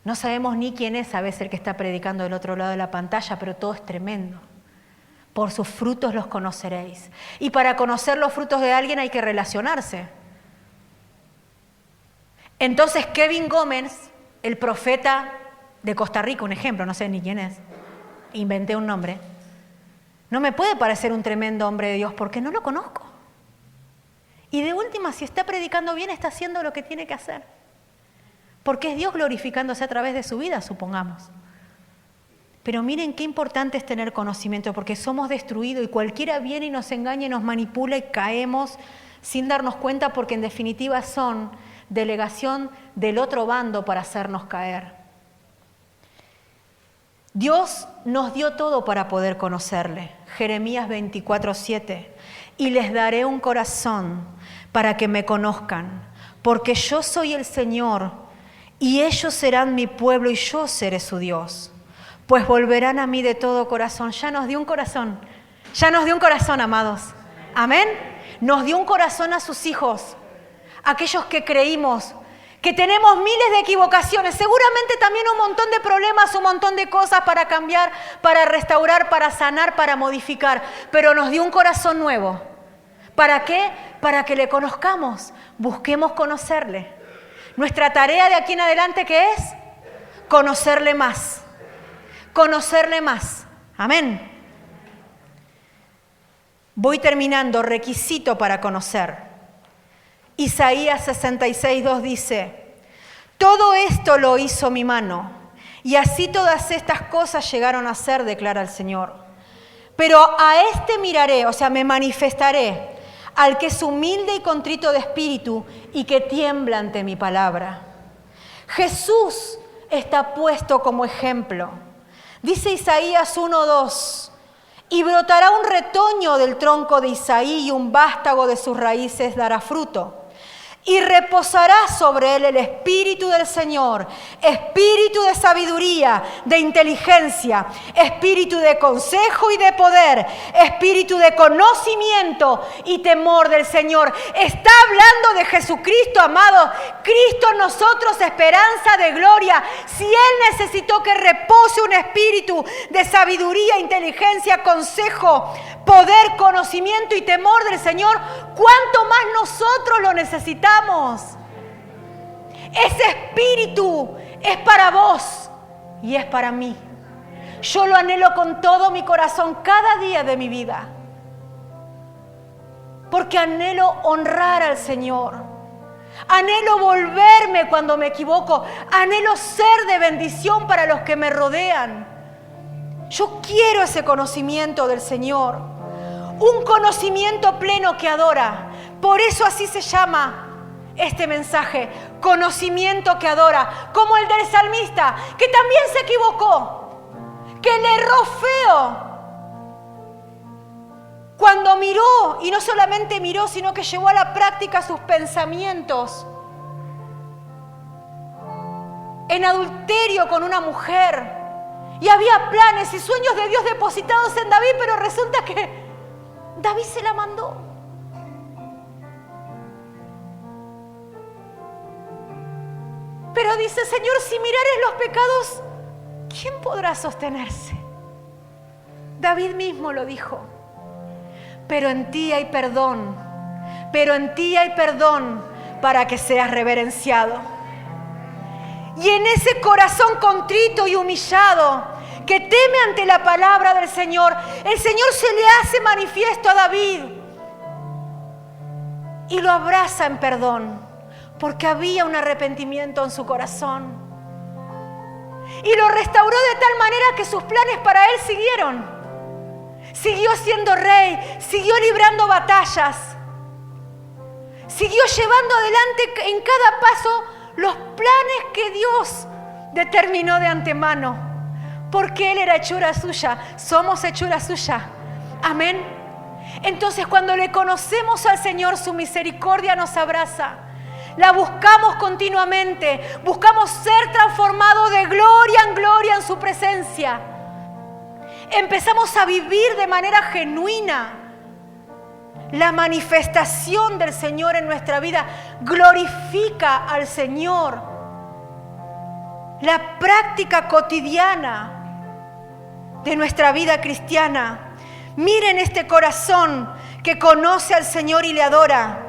No sabemos ni quién es a veces el que está predicando del otro lado de la pantalla, pero todo es tremendo. Por sus frutos los conoceréis. Y para conocer los frutos de alguien hay que relacionarse. Entonces Kevin Gómez, el profeta de Costa Rica, un ejemplo, no sé ni quién es, inventé un nombre, no me puede parecer un tremendo hombre de Dios porque no lo conozco. Y de última, si está predicando bien, está haciendo lo que tiene que hacer. Porque es Dios glorificándose a través de su vida, supongamos. Pero miren qué importante es tener conocimiento, porque somos destruidos y cualquiera viene y nos engaña y nos manipula y caemos sin darnos cuenta, porque en definitiva son delegación del otro bando para hacernos caer. Dios nos dio todo para poder conocerle. Jeremías 24:7. Y les daré un corazón para que me conozcan, porque yo soy el Señor, y ellos serán mi pueblo y yo seré su Dios. Pues volverán a mí de todo corazón. Ya nos dio un corazón. Ya nos dio un corazón, amados. Amén. Nos dio un corazón a sus hijos, aquellos que creímos, que tenemos miles de equivocaciones, seguramente también un montón de problemas, un montón de cosas para cambiar, para restaurar, para sanar, para modificar, pero nos dio un corazón nuevo. ¿Para qué? Para que le conozcamos, busquemos conocerle. Nuestra tarea de aquí en adelante, ¿qué es? Conocerle más. Conocerle más. Amén. Voy terminando. Requisito para conocer. Isaías 66:2 dice, todo esto lo hizo mi mano, y así todas estas cosas llegaron a ser, declara el Señor. Pero a este miraré, o sea, me manifestaré, al que es humilde y contrito de espíritu y que tiembla ante mi palabra. Jesús está puesto como ejemplo. Dice Isaías 1:2, y brotará un retoño del tronco de Isaí y un vástago de sus raíces dará fruto. Y reposará sobre él el Espíritu del Señor, Espíritu de sabiduría, de inteligencia, Espíritu de consejo y de poder, Espíritu de conocimiento y temor del Señor. Está hablando de Jesucristo, amado. Cristo en nosotros, esperanza de gloria. Si Él necesitó que repose un espíritu de sabiduría, inteligencia, consejo, poder, conocimiento y temor del Señor, ¿cuánto más nosotros lo necesitamos? Ese espíritu es para vos y es para mí. Yo lo anhelo con todo mi corazón cada día de mi vida, porque anhelo honrar al Señor, anhelo volverme cuando me equivoco, anhelo ser de bendición para los que me rodean. Yo quiero ese conocimiento del Señor, un conocimiento pleno que adora. Por eso así se llama este mensaje, conocimiento que adora, como el del salmista, que también se equivocó, que le erró feo. Cuando miró, y no solamente miró, sino que llevó a la práctica sus pensamientos en adulterio con una mujer. Y había planes y sueños de Dios depositados en David, pero resulta que David se la mandó. Pero dice, Señor, si mirares los pecados, ¿quién podrá sostenerse? David mismo lo dijo. Pero en ti hay perdón, para que seas reverenciado. Y en ese corazón contrito y humillado, que teme ante la palabra del Señor, el Señor se le hace manifiesto a David y lo abraza en perdón, porque había un arrepentimiento en su corazón. Y lo restauró de tal manera que sus planes para él siguieron. Siguió siendo rey, siguió librando batallas, siguió llevando adelante en cada paso los planes que Dios determinó de antemano, porque Él era hechura suya, somos hechura suya. Amén. Entonces, cuando le conocemos al Señor, su misericordia nos abraza. La buscamos continuamente, buscamos ser transformados de gloria en gloria en su presencia. Empezamos a vivir de manera genuina la manifestación del Señor en nuestra vida. Glorifica al Señor. La práctica cotidiana de nuestra vida cristiana. Miren este corazón que conoce al Señor y le adora.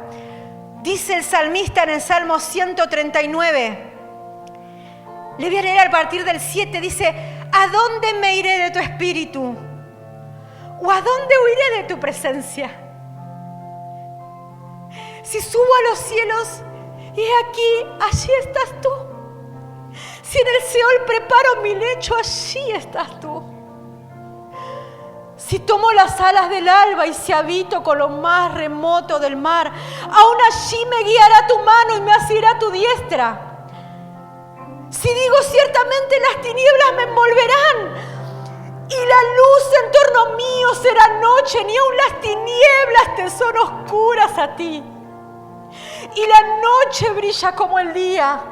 Dice el salmista en el Salmo 139. Le voy a leer a partir del 7. Dice: ¿a dónde me iré de tu espíritu? ¿O a dónde huiré de tu presencia? Si subo a los cielos, y aquí, allí estás tú. Si en el Seol preparo mi lecho, allí estás tú. Si tomo las alas del alba y si habito con lo más remoto del mar, aún allí me guiará tu mano y me asirá tu diestra. Si digo ciertamente las tinieblas me envolverán y la luz en torno mío será noche, ni aun las tinieblas te son oscuras a ti. Y la noche brilla como el día.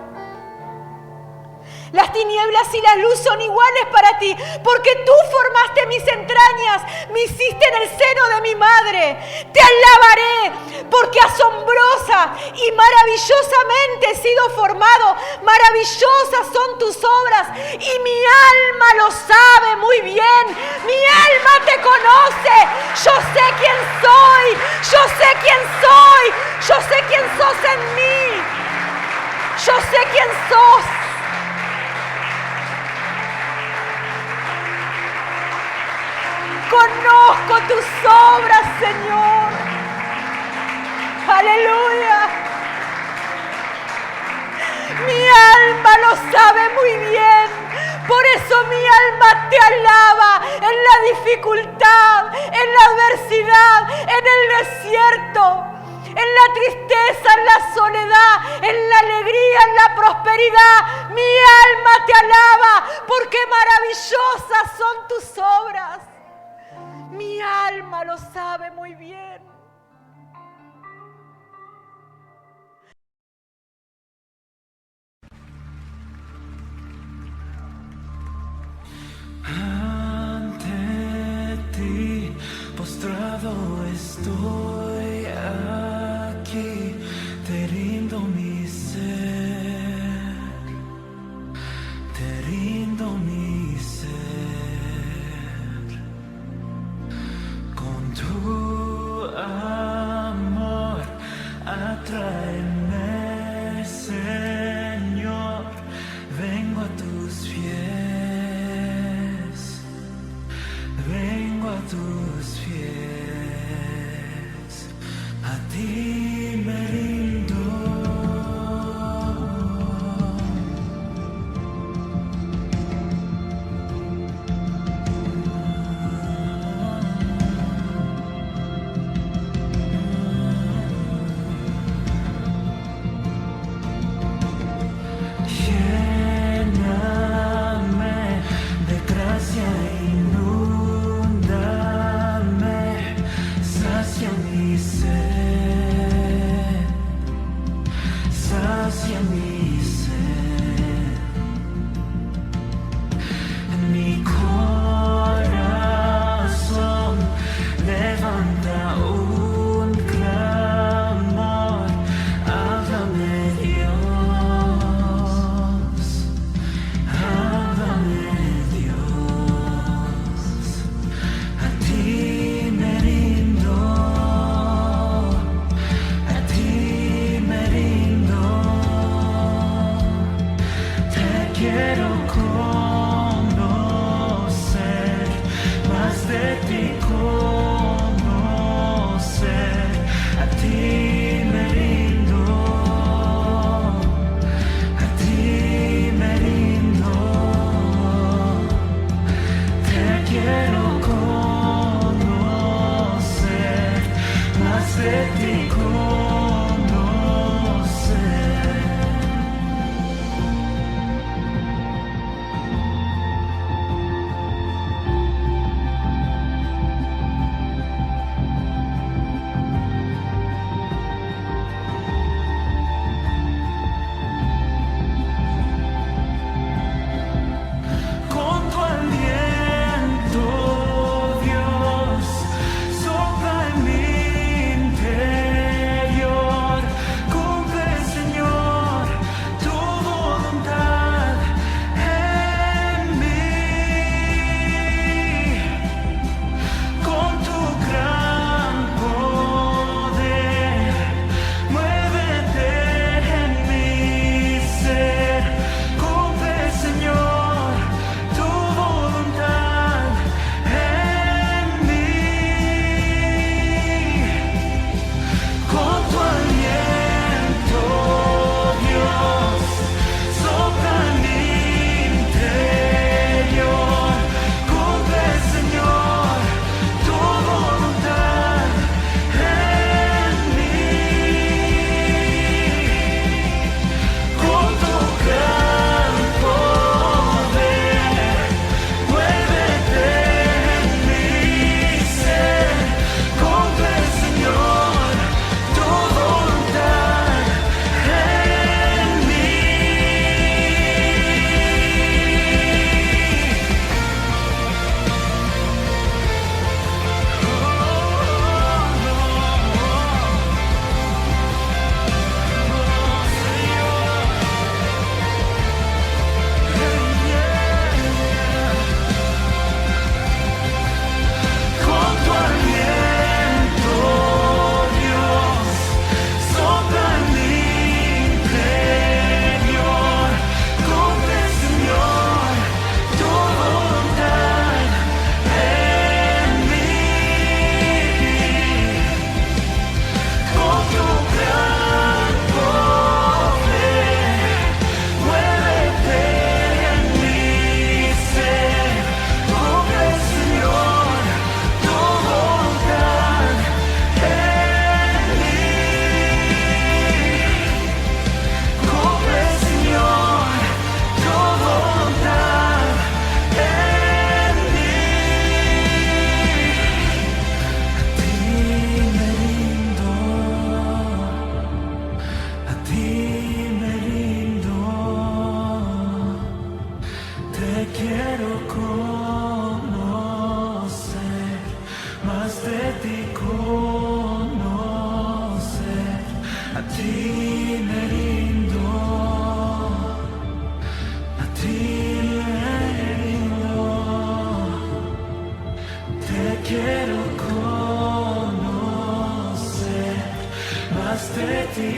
Las tinieblas y la luz son iguales para ti, porque tú formaste mis entrañas, me hiciste en el seno de mi madre. Te alabaré, porque asombrosa y maravillosamente he sido formado. Maravillosas son tus obras, y mi alma lo sabe muy bien. Mi alma te conoce. Yo sé quién soy, yo sé quién soy, yo sé quién sos en mí. Yo sé quién sos. Conozco tus obras, Señor. Aleluya. Mi alma lo sabe muy bien. Por eso mi alma te alaba en la dificultad, en la adversidad, en el desierto, en la tristeza, en la soledad, en la alegría, en la prosperidad. Mi alma te alaba porque maravillosas son tus obras. Mi alma lo sabe muy bien. Ante ti postrado estoy aquí, te rindo mi ser, te rindo mi ser. Con tu quiero conocer más de ti.